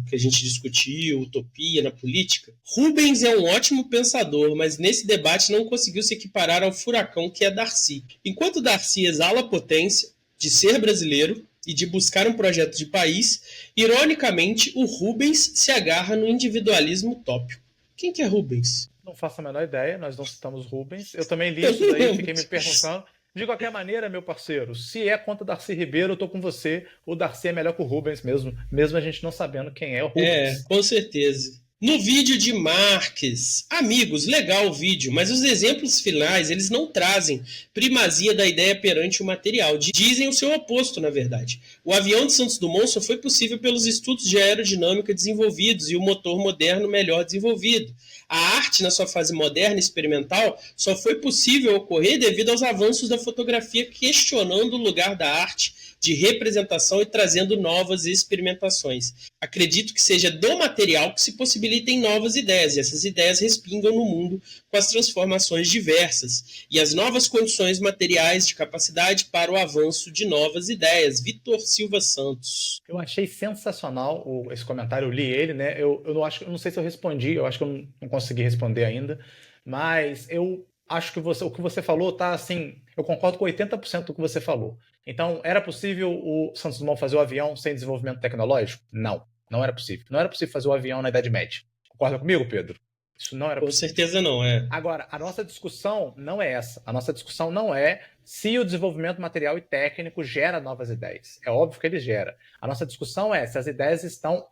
Que a gente discutiu, utopia na política. Rubens é um ótimo pensador, mas nesse debate não conseguiu se equiparar ao furacão que é Darcy. Enquanto Darcy exala a potência de ser brasileiro e de buscar um projeto de país, ironicamente, o Rubens se agarra no individualismo utópico. Quem que é Rubens? Não faço a menor ideia, nós não citamos Rubens. Eu também li isso daí e fiquei me perguntando. De qualquer maneira, meu parceiro, se é contra Darcy Ribeiro, eu tô com você. O Darcy é melhor que o Rubens mesmo a gente não sabendo quem é o Rubens. Com certeza. No vídeo de Marx, amigos, legal o vídeo, mas os exemplos finais, eles não trazem primazia da ideia perante o material. Dizem o seu oposto, na verdade. O avião de Santos Dumont só foi possível pelos estudos de aerodinâmica desenvolvidos e o motor moderno melhor desenvolvido. A arte, na sua fase moderna e experimental, só foi possível ocorrer devido aos avanços da fotografia questionando o lugar da arte de representação e trazendo novas experimentações. Acredito que seja do material que se possibilitem novas ideias, e essas ideias respingam no mundo com as transformações diversas e as novas condições materiais de capacidade para o avanço de novas ideias. Vitor Silva Santos. Eu achei sensacional esse comentário, eu li ele, né? Eu não sei se eu respondi, eu acho que eu não consegui responder ainda, mas eu acho que o que você falou tá assim, eu concordo com 80% do que você falou. Então, era possível o Santos Dumont fazer o avião sem desenvolvimento tecnológico? Não, não era possível. Não era possível fazer o avião na Idade Média. Concorda comigo, Pedro? Isso não era Com possível. certeza não, é. Agora, a nossa discussão não é essa. A nossa discussão não é se o desenvolvimento material e técnico gera novas ideias. É óbvio que ele gera. A nossa discussão é se as ideias estão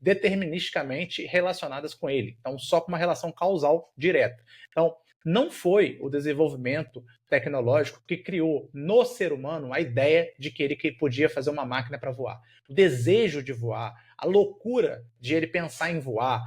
deterministicamente relacionadas com ele. Então, só com uma relação causal direta. Então, não foi o desenvolvimento tecnológico que criou no ser humano a ideia de que ele podia fazer uma máquina para voar. O desejo de voar, a loucura de ele pensar em voar,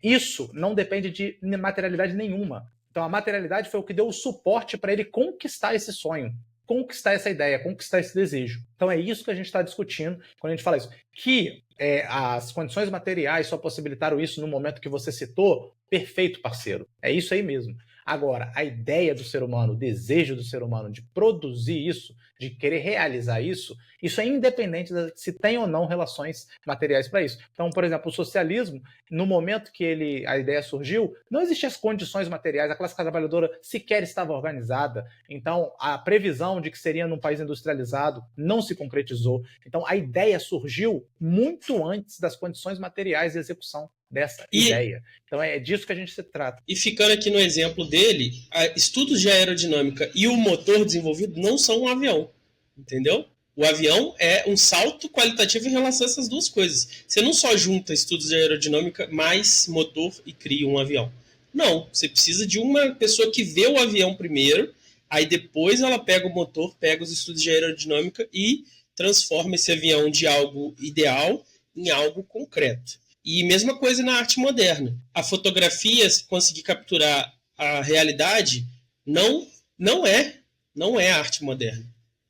isso não depende de materialidade nenhuma. Então, a materialidade foi o que deu o suporte para ele conquistar esse sonho, conquistar essa ideia, conquistar esse desejo. Então, é isso que a gente está discutindo quando a gente fala isso. Que as condições materiais só possibilitaram isso no momento que você citou, perfeito, parceiro. É isso aí mesmo. Agora, a ideia do ser humano, o desejo do ser humano de produzir isso, de querer realizar isso é independente de se tem ou não relações materiais para isso. Então, por exemplo, o socialismo, no momento que a ideia surgiu, não existiam as condições materiais, a classe trabalhadora sequer estava organizada, então a previsão de que seria num país industrializado não se concretizou. Então, a ideia surgiu muito antes das condições materiais de execução dessa ideia. Então é disso que a gente se trata. E ficando aqui no exemplo dele, estudos de aerodinâmica e o motor desenvolvido não são um avião, entendeu? O avião é um salto qualitativo em relação a essas duas coisas. Você não só junta estudos de aerodinâmica mais motor e cria um avião. Não, você precisa de uma pessoa que vê o avião primeiro, aí depois ela pega o motor, pega os estudos de aerodinâmica e transforma esse avião de algo ideal em algo concreto. E mesma coisa na arte moderna. A fotografia, se conseguir capturar a realidade, não é a arte moderna.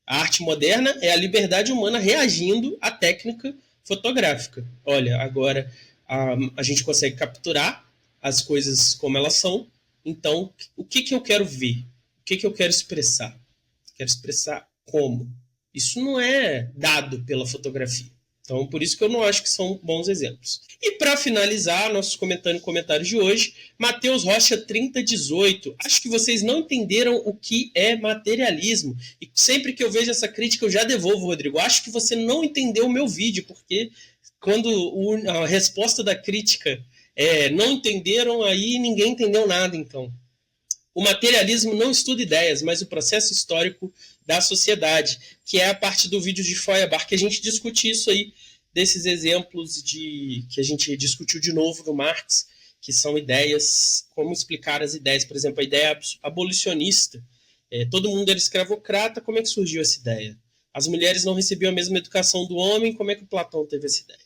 A arte moderna é a liberdade humana reagindo à técnica fotográfica. Olha, agora a gente consegue capturar as coisas como elas são. Então, o que eu quero ver? O que eu quero expressar? Quero expressar como? Isso não é dado pela fotografia. Então, por isso que eu não acho que são bons exemplos. E para finalizar, nossos comentários de hoje, Matheus Rocha 3018. Acho que vocês não entenderam o que é materialismo. E sempre que eu vejo essa crítica, eu já devolvo, Rodrigo. Acho que você não entendeu o meu vídeo, porque quando a resposta da crítica não entenderam, aí ninguém entendeu nada, então. O materialismo não estuda ideias, mas o processo histórico da sociedade, que é a parte do vídeo de Feuerbach, que a gente discute isso aí, desses exemplos que a gente discutiu de novo no Marx, que são ideias, como explicar as ideias. Por exemplo, a ideia abolicionista. Todo mundo era escravocrata, como é que surgiu essa ideia? As mulheres não recebiam a mesma educação do homem, como é que o Platão teve essa ideia?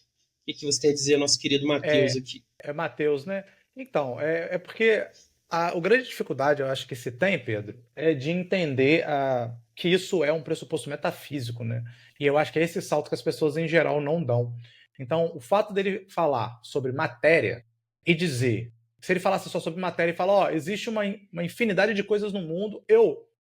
O que você tem a dizer, nosso querido Matheus aqui? É Matheus, né? Então, é porque a grande dificuldade, eu acho que se tem, Pedro, é de entender que isso é um pressuposto metafísico, né? E eu acho que é esse salto que as pessoas em geral não dão. Então, o fato dele falar sobre matéria e dizer, se ele falasse só sobre matéria e falar, existe uma infinidade de coisas no mundo,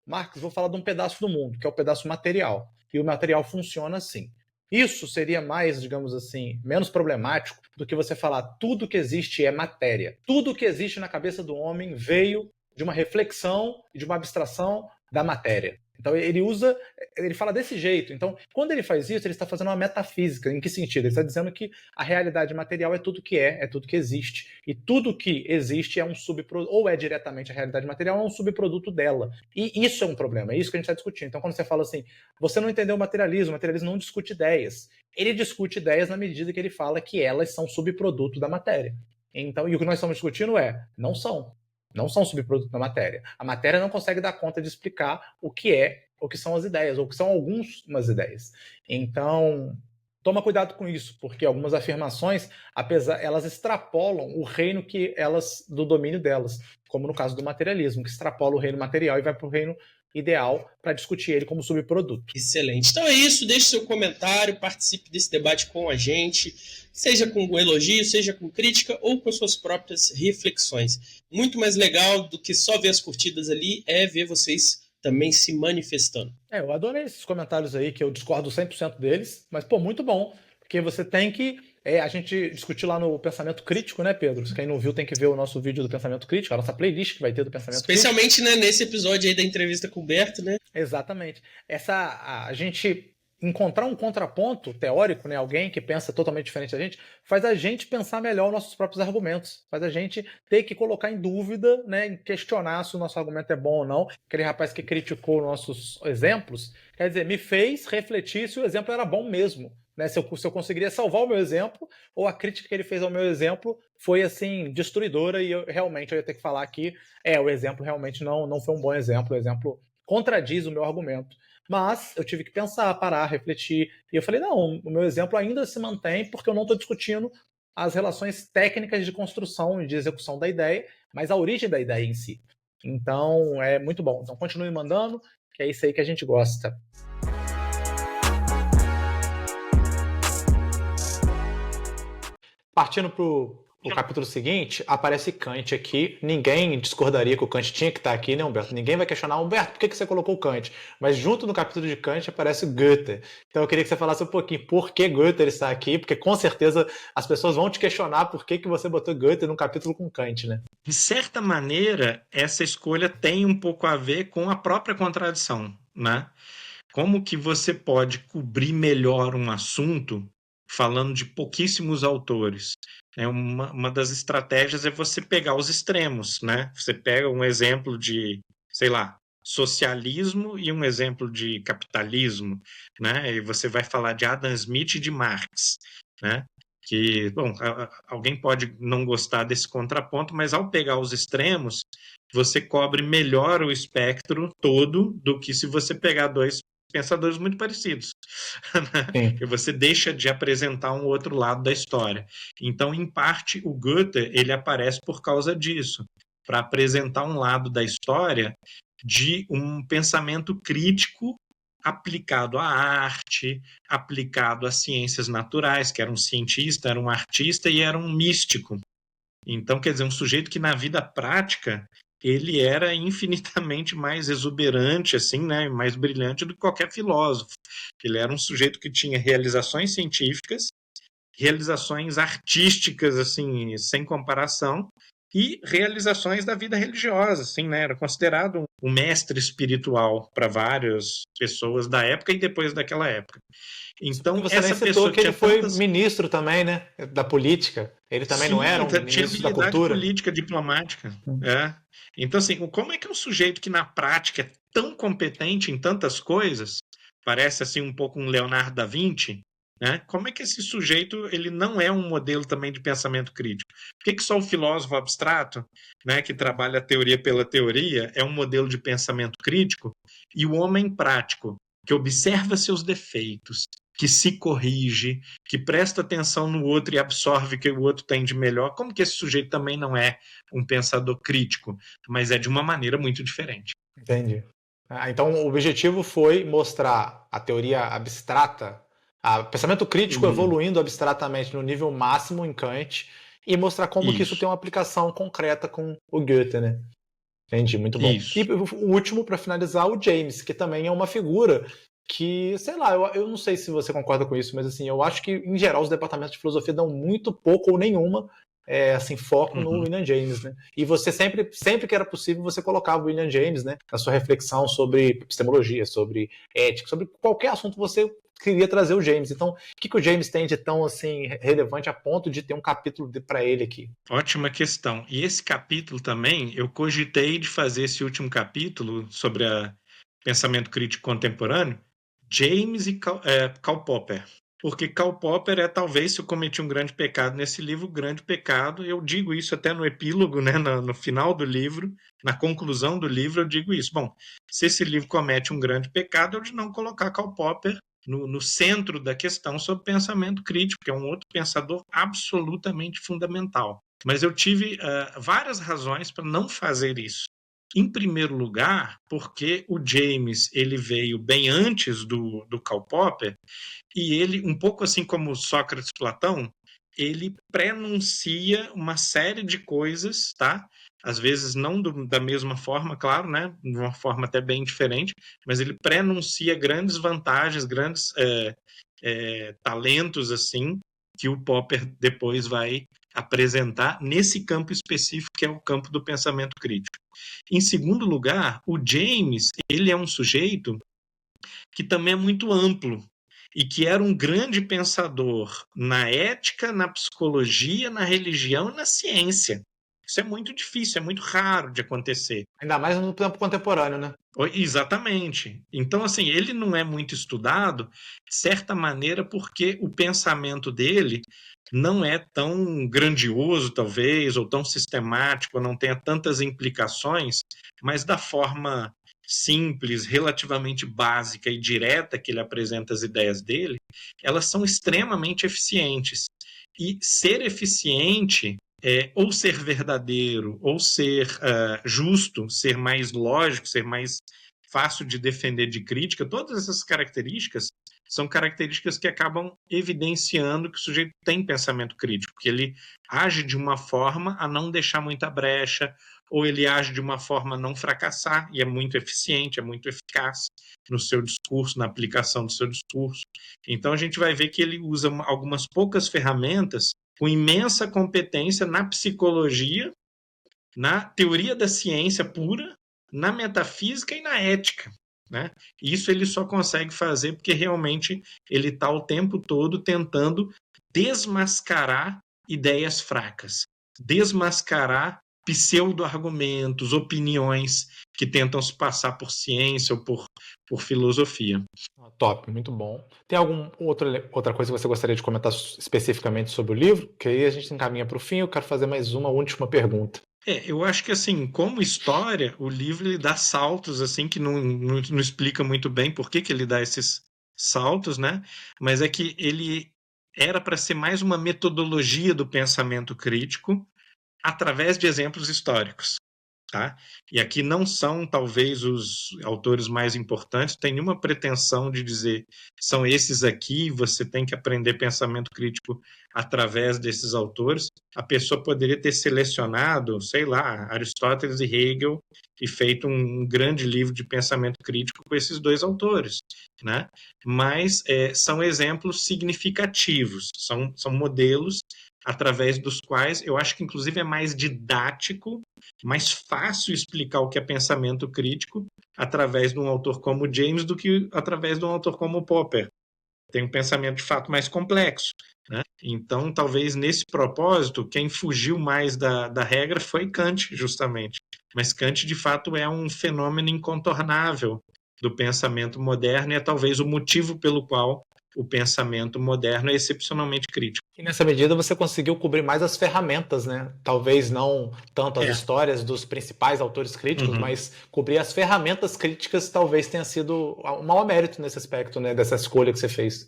Marx, vou falar de um pedaço do mundo, que é o pedaço material. E o material funciona assim. Isso seria mais, digamos assim, menos problemático do que você falar tudo que existe é matéria. Tudo que existe na cabeça do homem veio de uma reflexão e de uma abstração da matéria. Então ele fala desse jeito. Então, quando ele faz isso, ele está fazendo uma metafísica. Em que sentido? Ele está dizendo que a realidade material é tudo que é tudo que existe. E tudo que existe é um subproduto, ou é diretamente a realidade material, ou é um subproduto dela. E isso é um problema, é isso que a gente está discutindo. Então, quando você fala assim, você não entendeu o materialismo não discute ideias. Ele discute ideias na medida que ele fala que elas são subproduto da matéria. Então, e o que nós estamos discutindo não são. Não são subproduto da matéria. A matéria não consegue dar conta de explicar o que são as ideias, ou o que são algumas ideias. Então, toma cuidado com isso, porque algumas afirmações, elas extrapolam o reino do domínio delas, como no caso do materialismo, que extrapola o reino material e vai para o reino ideal para discutir ele como subproduto. Excelente. Então é isso, deixe seu comentário, participe desse debate com a gente, seja com elogio, seja com crítica ou com suas próprias reflexões. Muito mais legal do que só ver as curtidas ali é ver vocês também se manifestando. Eu adorei esses comentários aí, que eu discordo 100% deles, mas, muito bom, porque você tem que a gente discutiu lá no Pensamento Crítico, né, Pedro? Quem não viu tem que ver o nosso vídeo do Pensamento Crítico, a nossa playlist que vai ter do Pensamento Crítico. Especialmente, né, nesse episódio aí da entrevista com o Berto, né? Exatamente. A gente encontrar um contraponto teórico, né, alguém que pensa totalmente diferente da gente, faz a gente pensar melhor os nossos próprios argumentos, faz a gente ter que colocar em dúvida, né, em questionar se o nosso argumento é bom ou não. Aquele rapaz que criticou nossos exemplos, quer dizer, me fez refletir se o exemplo era bom mesmo, né, se eu conseguiria salvar o meu exemplo, ou a crítica que ele fez ao meu exemplo foi, assim, destruidora, e eu ia ter que falar que o exemplo realmente não foi um bom exemplo, o exemplo contradiz o meu argumento. Mas eu tive que pensar, parar, refletir. E eu falei, não, o meu exemplo ainda se mantém porque eu não estou discutindo as relações técnicas de construção e de execução da ideia, mas a origem da ideia em si. Então, é muito bom. Então, continue mandando, que é isso aí que a gente gosta. Partindo para o capítulo seguinte, aparece Kant aqui. Ninguém discordaria que o Kant tinha que estar aqui, né, Humberto? Ninguém vai questionar, Humberto, por que você colocou o Kant? Mas junto no capítulo de Kant aparece Goethe. Então eu queria que você falasse um pouquinho por que Goethe está aqui, porque com certeza as pessoas vão te questionar por que você botou Goethe num capítulo com Kant, né? De certa maneira, essa escolha tem um pouco a ver com a própria contradição, né? Como que você pode cobrir melhor um assunto falando de pouquíssimos autores? Uma das estratégias é você pegar os extremos, né? Você pega um exemplo de, sei lá, socialismo e um exemplo de capitalismo, né? E você vai falar de Adam Smith e de Marx, né? Que, bom, alguém pode não gostar desse contraponto, mas ao pegar os extremos, você cobre melhor o espectro todo do que se você pegar dois pensadores muito parecidos. E você deixa de apresentar um outro lado da história. Então, em parte, o Goethe ele aparece por causa disso, para apresentar um lado da história de um pensamento crítico aplicado à arte, aplicado às ciências naturais, que era um cientista, era um artista e era um místico. Então, quer dizer, um sujeito que na vida prática ele era infinitamente mais exuberante, assim, né, mais brilhante do que qualquer filósofo. Ele era um sujeito que tinha realizações científicas, realizações artísticas, assim, sem comparação, e realizações da vida religiosa, assim, né? Era considerado um mestre espiritual para várias pessoas da época e depois daquela época. Então, você essa nem citou pessoa que ele tinha foi tantas... ministro também, né? Da política. Ele também não era um tinha ministro da habilidade cultura? política, diplomática. É. Então, assim, como é que um sujeito que na prática é tão competente em tantas coisas, parece assim um pouco um Leonardo da Vinci, né? Como é que esse sujeito ele não é um modelo também de pensamento crítico? Por que só o filósofo abstrato, né, que trabalha a teoria pela teoria, é um modelo de pensamento crítico, e o homem prático, que observa seus defeitos, que se corrige, que presta atenção no outro e absorve o que o outro tem de melhor, como que esse sujeito também não é um pensador crítico, mas é de uma maneira muito diferente? Entendi. Então, o objetivo foi mostrar a teoria abstrata, o pensamento crítico evoluindo abstratamente no nível máximo em Kant e mostrar como que isso tem uma aplicação concreta com o Goethe, né? Entendi, muito bom. Isso. E o último, para finalizar, o James, que também é uma figura que, sei lá, eu não sei se você concorda com isso, mas assim, eu acho que, em geral, os departamentos de filosofia dão muito pouco ou nenhuma assim, foco no William James, né? E você sempre que era possível, você colocava o William James, né, na sua reflexão sobre epistemologia, sobre ética, sobre qualquer assunto você queria trazer o James. Então, o que o James tem de tão assim relevante a ponto de ter um capítulo para ele aqui? Ótima questão. E esse capítulo também, eu cogitei de fazer esse último capítulo sobre pensamento crítico contemporâneo, James e Karl Popper. Porque Karl Popper talvez, se eu cometi um grande pecado nesse livro, grande pecado, eu digo isso até no epílogo, né, no final do livro, na conclusão do livro, eu digo isso. Bom, se esse livro comete um grande pecado, é de não colocar Karl Popper no centro da questão sobre pensamento crítico, que é um outro pensador absolutamente fundamental. Mas eu tive várias razões para não fazer isso. Em primeiro lugar, porque o James ele veio bem antes do Karl Popper, e ele, um pouco assim como Sócrates e Platão, ele prenuncia uma série de coisas, tá? Às vezes não da mesma forma, claro, né? De uma forma até bem diferente, mas ele prenuncia grandes vantagens, grandes talentos, assim, que o Popper depois vai apresentar nesse campo específico, que é o campo do pensamento crítico. Em segundo lugar, o James, ele é um sujeito que também é muito amplo e que era um grande pensador na ética, na psicologia, na religião e na ciência. Isso é muito difícil, é muito raro de acontecer. Ainda mais no tempo contemporâneo, né? Exatamente. Então, assim, ele não é muito estudado, de certa maneira, porque o pensamento dele não é tão grandioso, talvez, ou tão sistemático, não tenha tantas implicações, mas da forma simples, relativamente básica e direta que ele apresenta as ideias dele, elas são extremamente eficientes. E ser eficiente ou ser verdadeiro, ou ser justo, ser mais lógico, ser mais fácil de defender de crítica, todas essas características são características que acabam evidenciando que o sujeito tem pensamento crítico, que ele age de uma forma a não deixar muita brecha, ou ele age de uma forma a não fracassar, e é muito eficiente, é muito eficaz no seu discurso, na aplicação do seu discurso. Então a gente vai ver que ele usa algumas poucas ferramentas com imensa competência na psicologia, na teoria da ciência pura, na metafísica e na ética, né? Isso ele só consegue fazer porque realmente ele está o tempo todo tentando desmascarar ideias fracas, desmascarar pseudo-argumentos, opiniões que tentam se passar por ciência ou por filosofia. Top, muito bom. Tem outra coisa que você gostaria de comentar especificamente sobre o livro? Que aí a gente encaminha para o fim. Eu quero fazer mais uma última pergunta. Eu acho que assim, como história, o livro ele dá saltos assim que não explica muito bem por que ele dá esses saltos, né? Mas é que ele era para ser mais uma metodologia do pensamento crítico através de exemplos históricos. Tá? E aqui não são, talvez, os autores mais importantes, tem nenhuma pretensão de dizer são esses aqui, você tem que aprender pensamento crítico através desses autores. A pessoa poderia ter selecionado, sei lá, Aristóteles e Hegel e feito um grande livro de pensamento crítico com esses dois autores, né? Mas são exemplos significativos, são modelos através dos quais eu acho que inclusive é mais didático, mais fácil explicar o que é pensamento crítico através de um autor como James do que através de um autor como Popper. Tem um pensamento de fato mais complexo, né? Então, talvez nesse propósito, quem fugiu mais da regra foi Kant, justamente. Mas Kant, de fato, é um fenômeno incontornável do pensamento moderno e é talvez o motivo pelo qual o pensamento moderno é excepcionalmente crítico. E nessa medida você conseguiu cobrir mais as ferramentas, né? Talvez não tanto as histórias dos principais autores críticos, mas cobrir as ferramentas críticas talvez tenha sido um maior mérito nesse aspecto, né? Dessa escolha que você fez.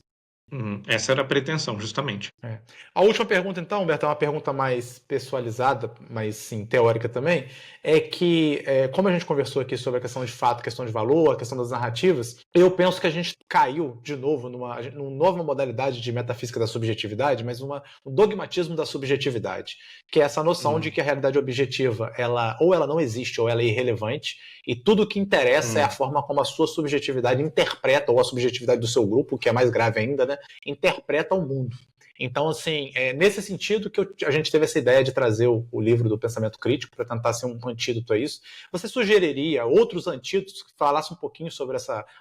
Essa era a pretensão, justamente. A última pergunta, então, Humberto, é uma pergunta mais pessoalizada, mas sim, teórica também, é que, como a gente conversou aqui sobre a questão de fato, a questão de valor, a questão das narrativas, eu penso que a gente caiu de novo numa nova modalidade de metafísica da subjetividade, mas um dogmatismo da subjetividade, que é essa noção de que a realidade objetiva, ou ela não existe, ou ela é irrelevante, e tudo o que interessa é a forma como a sua subjetividade interpreta, ou a subjetividade do seu grupo, que é mais grave ainda, né, interpreta o mundo. Então, assim, nesse sentido que a gente teve essa ideia de trazer o livro do pensamento crítico para tentar ser um antídoto a isso. Você sugeriria outros antídotos que falassem um pouquinho sobre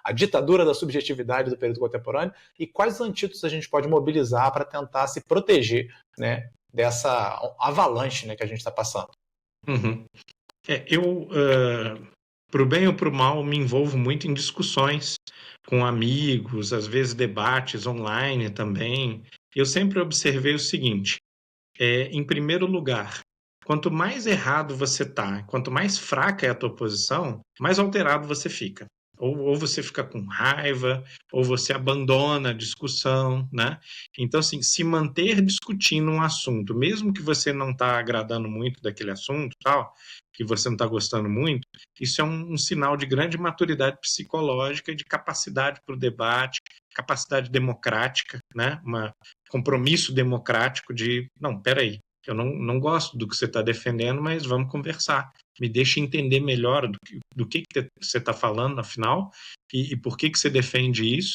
a ditadura da subjetividade do período contemporâneo e quais antídotos a gente pode mobilizar para tentar se proteger, né, dessa avalanche, né, que a gente está passando? Eu, pro bem ou pro mal, me envolvo muito em discussões com amigos, às vezes debates online também. Eu sempre observei o seguinte, em primeiro lugar, quanto mais errado você tá, quanto mais fraca é a tua posição, mais alterado você fica. Ou você fica com raiva, ou você abandona a discussão, né? Então, assim, se manter discutindo um assunto, mesmo que você não está agradando muito daquele assunto, tal, que você não está gostando muito, isso é um sinal de grande maturidade psicológica e de capacidade para o debate, capacidade democrática, né? Um compromisso democrático de, não, peraí, eu não gosto do que você está defendendo, mas vamos conversar. Me deixa entender melhor do que você está falando, afinal, e por que você defende isso.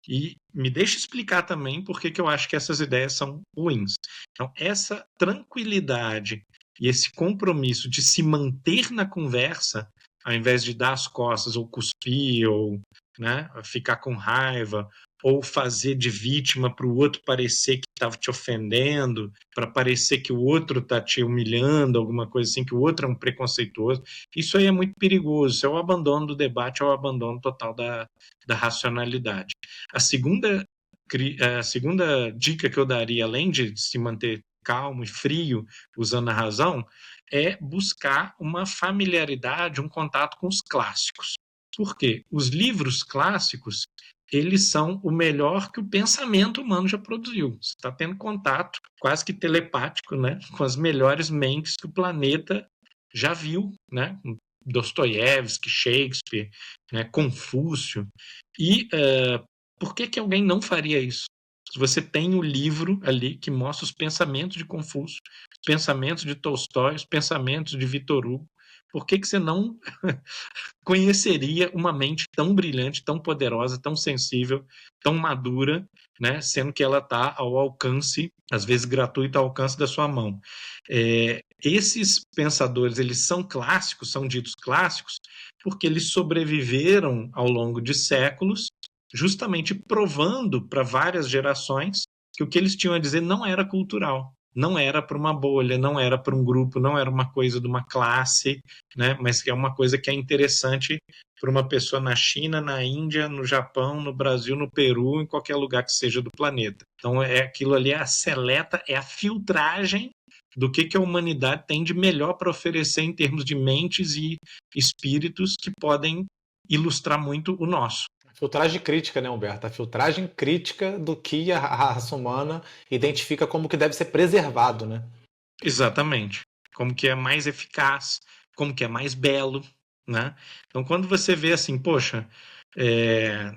E me deixa explicar também por que eu acho que essas ideias são ruins. Então, essa tranquilidade e esse compromisso de se manter na conversa, ao invés de dar as costas ou cuspir ou, né, ficar com raiva ou fazer de vítima para o outro parecer que estava te ofendendo, para parecer que o outro está te humilhando, alguma coisa assim, que o outro é um preconceituoso. Isso aí é muito perigoso. Isso é o abandono do debate, é o abandono total da racionalidade. A segunda, a segunda dica que eu daria, além de se manter calmo e frio, usando a razão, é buscar uma familiaridade, um contato com os clássicos. Por quê? Os livros clássicos, eles são o melhor que o pensamento humano já produziu. Você está tendo contato quase que telepático, né, com as melhores mentes que o planeta já viu, né? Dostoiévski, Shakespeare, né, Confúcio. E por que alguém não faria isso? Se você tem o livro ali que mostra os pensamentos de Confúcio, os pensamentos de Tolstói, os pensamentos de Victor Hugo, por que você não conheceria uma mente tão brilhante, tão poderosa, tão sensível, tão madura, né, sendo que ela está ao alcance, às vezes gratuito, ao alcance da sua mão? Esses pensadores, eles são clássicos, são ditos clássicos, porque eles sobreviveram ao longo de séculos, justamente provando para várias gerações que o que eles tinham a dizer não era cultural, não era para uma bolha, não era para um grupo, não era uma coisa de uma classe, né? Mas que é uma coisa que é interessante para uma pessoa na China, na Índia, no Japão, no Brasil, no Peru, em qualquer lugar que seja do planeta. Então, aquilo ali é a seleta, é a filtragem do que a humanidade tem de melhor para oferecer em termos de mentes e espíritos que podem ilustrar muito o nosso. Filtragem crítica, né, Humberto? A filtragem crítica do que a raça humana identifica como que deve ser preservado, né? Exatamente. Como que é mais eficaz, como que é mais belo, né? Então, quando você vê assim, poxa,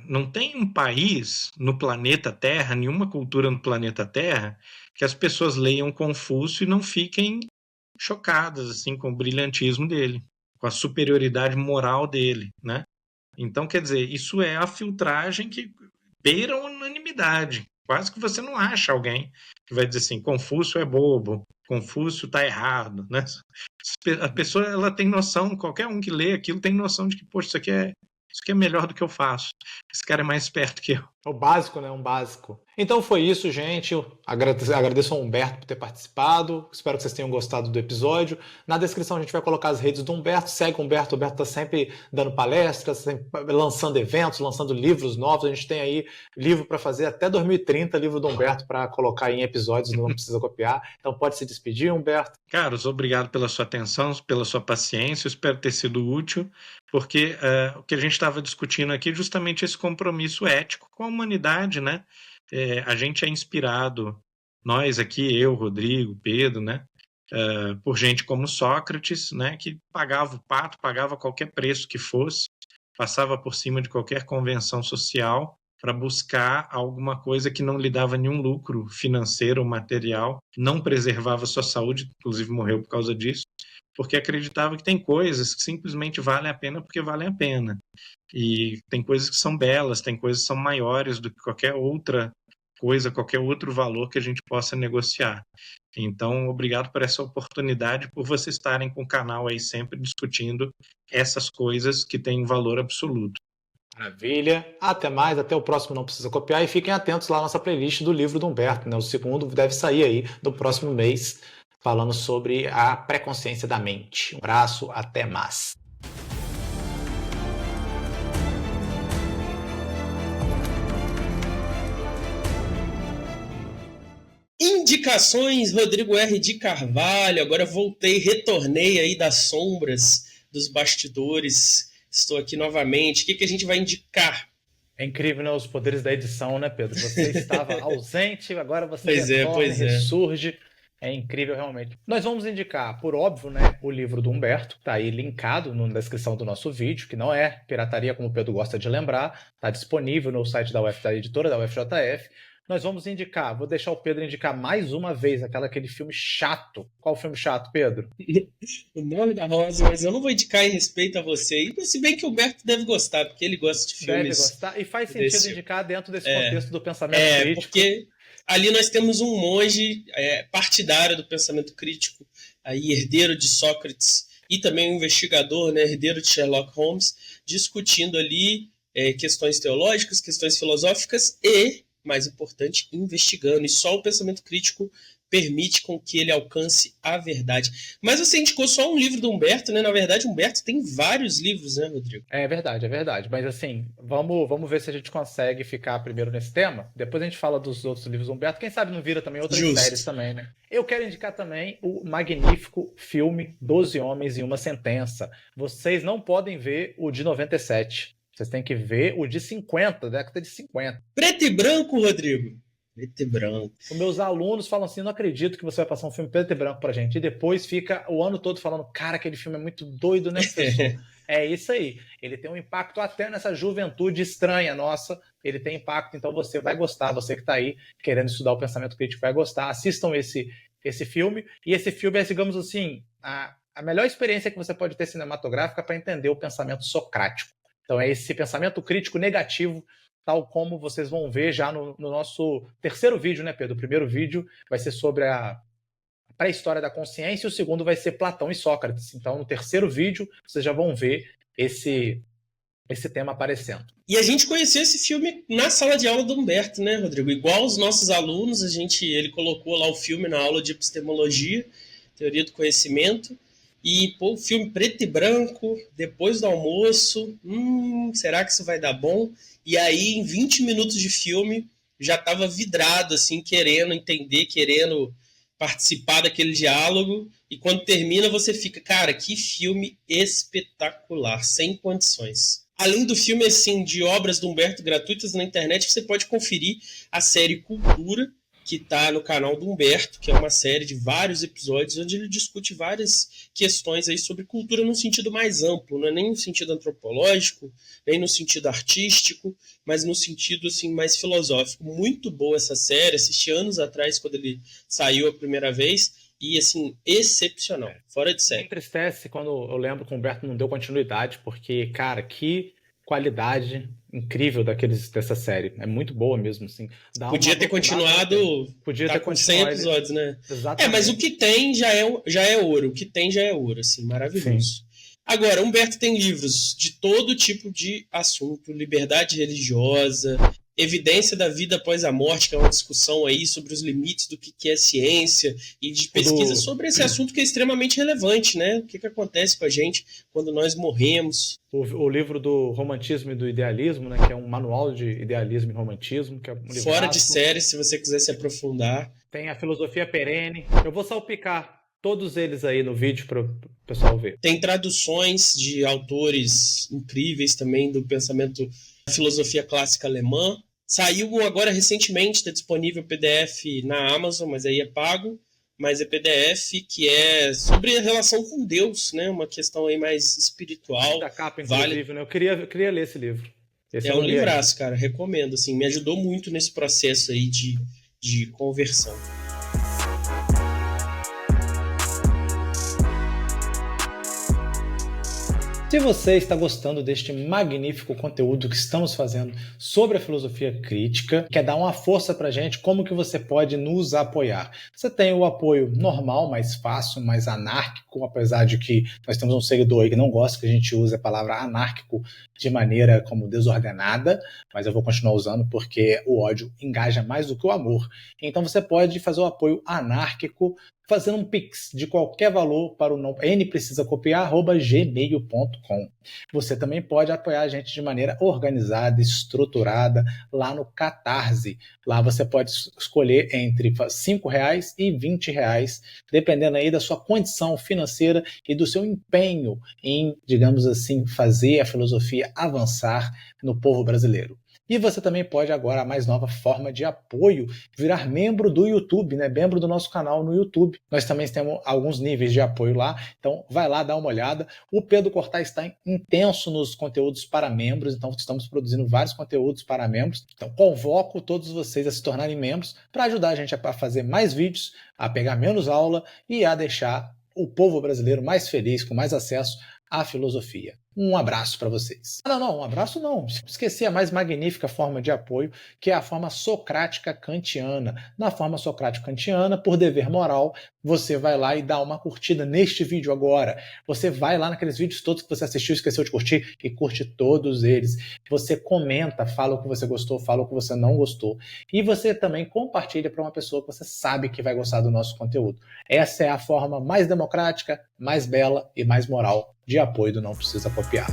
não tem um país no planeta Terra, nenhuma cultura no planeta Terra, que as pessoas leiam Confúcio e não fiquem chocadas assim com o brilhantismo dele, com a superioridade moral dele, né? Então, quer dizer, isso é a filtragem que beira a unanimidade. Quase que você não acha alguém que vai dizer assim, Confúcio é bobo, Confúcio está errado, né? A pessoa ela tem noção, qualquer um que lê aquilo tem noção de que, poxa, isso aqui é melhor do que eu faço. Esse cara é mais esperto que eu. É o básico, né? Um básico. Então foi isso, gente. Eu agradeço ao Humberto por ter participado. Espero que vocês tenham gostado do episódio. Na descrição a gente vai colocar as redes do Humberto. Segue o Humberto. O Humberto está sempre dando palestras, sempre lançando eventos, lançando livros novos. A gente tem aí livro para fazer até 2030, livro do Humberto para colocar em episódios, não precisa copiar. Então pode se despedir, Humberto. Carlos, obrigado pela sua atenção, pela sua paciência. Eu espero ter sido útil, porque o que a gente estava discutindo aqui é justamente esse compromisso ético com a humanidade, né? A gente é inspirado, nós aqui, eu, Rodrigo, Pedro, né? Por gente como Sócrates, né? Que pagava o pato, pagava qualquer preço que fosse, passava por cima de qualquer convenção social para buscar alguma coisa que não lhe dava nenhum lucro financeiro ou material, não preservava sua saúde, inclusive morreu por causa disso, porque acreditava que tem coisas que simplesmente valem a pena porque valem a pena. E tem coisas que são belas, tem coisas que são maiores do que qualquer outra coisa, qualquer outro valor que a gente possa negociar. Então, obrigado por essa oportunidade, por vocês estarem com o canal aí sempre discutindo essas coisas que têm valor absoluto. Maravilha. Até mais, até o próximo Não Precisa Copiar. E fiquem atentos lá na nossa playlist do livro do Humberto, né? O segundo deve sair aí no próximo mês, falando sobre a pré-consciência da mente. Um abraço, até mais. Indicações, Rodrigo R. de Carvalho. Agora voltei, retornei aí das sombras, dos bastidores. Estou aqui novamente. O que a gente vai indicar? É incrível, né? Os poderes da edição, né, Pedro? Você estava ausente, agora você retorna, ressurge. É incrível, realmente. Nós vamos indicar, por óbvio, né, o livro do Humberto, tá aí linkado na descrição do nosso vídeo, que não é pirataria, como o Pedro gosta de lembrar, tá disponível no site da editora da UFJF. nós vamos indicar, vou deixar o Pedro indicar mais uma vez aquele filme chato. Qual o filme chato, Pedro? O Nome da Rosa, mas eu não vou indicar em respeito a você. E se bem que o Humberto deve gostar, porque ele gosta de Deve filmes gostar, e faz sentido desse. indicar dentro desse contexto do pensamento crítico. Porque ali nós temos um monge partidário do pensamento crítico, aí herdeiro de Sócrates, e também um investigador, né, herdeiro de Sherlock Holmes, discutindo ali questões teológicas, questões filosóficas e, mais importante, investigando. E só o pensamento crítico permite com que ele alcance a verdade. Mas você indicou só um livro do Humberto, né? Na verdade, Humberto tem vários livros, né, Rodrigo? É verdade. Mas assim, vamos ver se a gente consegue ficar primeiro nesse tema. Depois a gente fala dos outros livros do Humberto. Quem sabe não vira também outras séries também, né? Eu quero indicar também o magnífico filme 12 Homens e uma Sentença. Vocês não podem ver o de 97. Vocês têm que ver o de 50, década de 50. Preto e branco, Rodrigo. Preto e branco. Os meus alunos falam assim, não acredito que você vai passar um filme preto e branco pra gente. E depois fica o ano todo falando, cara, aquele filme é muito doido, né, professor? É isso aí. Ele tem um impacto até nessa juventude estranha nossa. Ele tem impacto, então você vai gostar. Você que está aí querendo estudar o pensamento crítico vai gostar. Assistam esse filme. E esse filme é, digamos assim, a melhor experiência que você pode ter cinematográfica para entender o pensamento socrático. Então é esse pensamento crítico negativo, tal como vocês vão ver já no nosso terceiro vídeo, né, Pedro? O primeiro vídeo vai ser sobre a pré-história da consciência e o segundo vai ser Platão e Sócrates. Então, no terceiro vídeo, vocês já vão ver esse tema aparecendo. E a gente conheceu esse filme na sala de aula do Humberto, né, Rodrigo? Igual os nossos alunos, ele colocou lá o filme na aula de epistemologia, teoria do conhecimento, e o filme preto e branco, depois do almoço, será que isso vai dar bom? E aí, em 20 minutos de filme, já estava vidrado, assim, querendo entender, querendo participar daquele diálogo, e quando termina você fica, cara, que filme espetacular, sem condições. Além do filme, assim, de obras do Humberto gratuitas na internet, você pode conferir a série Cultura, que está no canal do Humberto, que é uma série de vários episódios, onde ele discute várias questões aí sobre cultura no sentido mais amplo, não é nem no sentido antropológico, nem no sentido artístico, mas no sentido assim, mais filosófico. Muito boa essa série, assisti anos atrás, quando ele saiu a primeira vez, e assim, excepcional, fora de série. Me entristece quando eu lembro que o Humberto não deu continuidade, porque, cara, que qualidade incrível dessa série. É muito boa mesmo, assim. Podia ter continuado. Podia ter com 100 episódios, né? Exatamente. Mas o que tem já é ouro. O que tem já é ouro, assim, maravilhoso. Sim. Agora, Humberto tem livros de todo tipo de assunto, liberdade religiosa, evidência da vida após a morte, que é uma discussão aí sobre os limites do que é ciência e de pesquisa sobre esse assunto que é extremamente relevante, né? O que acontece com a gente quando nós morremos. O livro do romantismo e do idealismo, né? Que é um manual de idealismo e romantismo. Que é um fora de série, se você quiser se aprofundar. Tem a filosofia perene. Eu vou salpicar todos eles aí no vídeo para o pessoal ver. Tem traduções de autores incríveis também do pensamento da filosofia clássica alemã. Saiu agora recentemente, está disponível PDF na Amazon, mas aí é pago. Mas é PDF, que é sobre a relação com Deus, né? Uma questão aí mais espiritual. Da capa, inclusive, né? Eu queria ler esse livro. É um livraço, cara. Recomendo. Assim, me ajudou muito nesse processo aí de conversão. Se você está gostando deste magnífico conteúdo que estamos fazendo sobre a filosofia crítica, quer dar uma força pra gente, como que você pode nos apoiar? Você tem o apoio normal, mais fácil, mais anárquico, apesar de que nós temos um seguidor aí que não gosta que a gente use a palavra anárquico de maneira como desordenada, mas eu vou continuar usando porque o ódio engaja mais do que o amor. Então você pode fazer o apoio anárquico fazendo um Pix de qualquer valor para o nprecisacopiar@gmail.com. Você também pode apoiar a gente de maneira organizada, estruturada, lá no Catarse. Lá você pode escolher entre R$5 e R$20, dependendo aí da sua condição financeira e do seu empenho em, digamos assim, fazer a filosofia avançar no povo brasileiro. E você também pode agora, a mais nova forma de apoio, virar membro do YouTube, né? Membro do nosso canal no YouTube. Nós também temos alguns níveis de apoio lá, então vai lá dar uma olhada. O Pedro Cortá está intenso nos conteúdos para membros, então estamos produzindo vários conteúdos para membros. Então convoco todos vocês a se tornarem membros para ajudar a gente a fazer mais vídeos, a pegar menos aula e a deixar o povo brasileiro mais feliz, com mais acesso à filosofia. Um abraço para vocês. Não, um abraço não. Esqueci a mais magnífica forma de apoio, que é a forma socrática kantiana. Na forma socrática kantiana, por dever moral, você vai lá e dá uma curtida neste vídeo agora. Você vai lá naqueles vídeos todos que você assistiu e esqueceu de curtir e curte todos eles. Você comenta, fala o que você gostou, fala o que você não gostou. E você também compartilha para uma pessoa que você sabe que vai gostar do nosso conteúdo. Essa é a forma mais democrática, mais bela e mais moral de apoio do Não Precisa Copiar.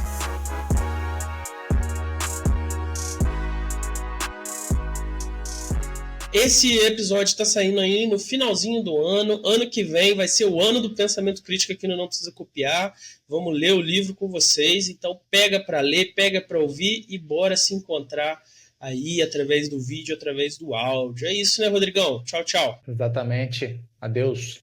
Esse episódio está saindo aí no finalzinho do ano. Ano que vem vai ser o ano do pensamento crítico aqui no Não Precisa Copiar. Vamos ler o livro com vocês. Então pega para ler, pega para ouvir e bora se encontrar aí através do vídeo, através do áudio. É isso, né, Rodrigão? Tchau, tchau. Exatamente. Adeus.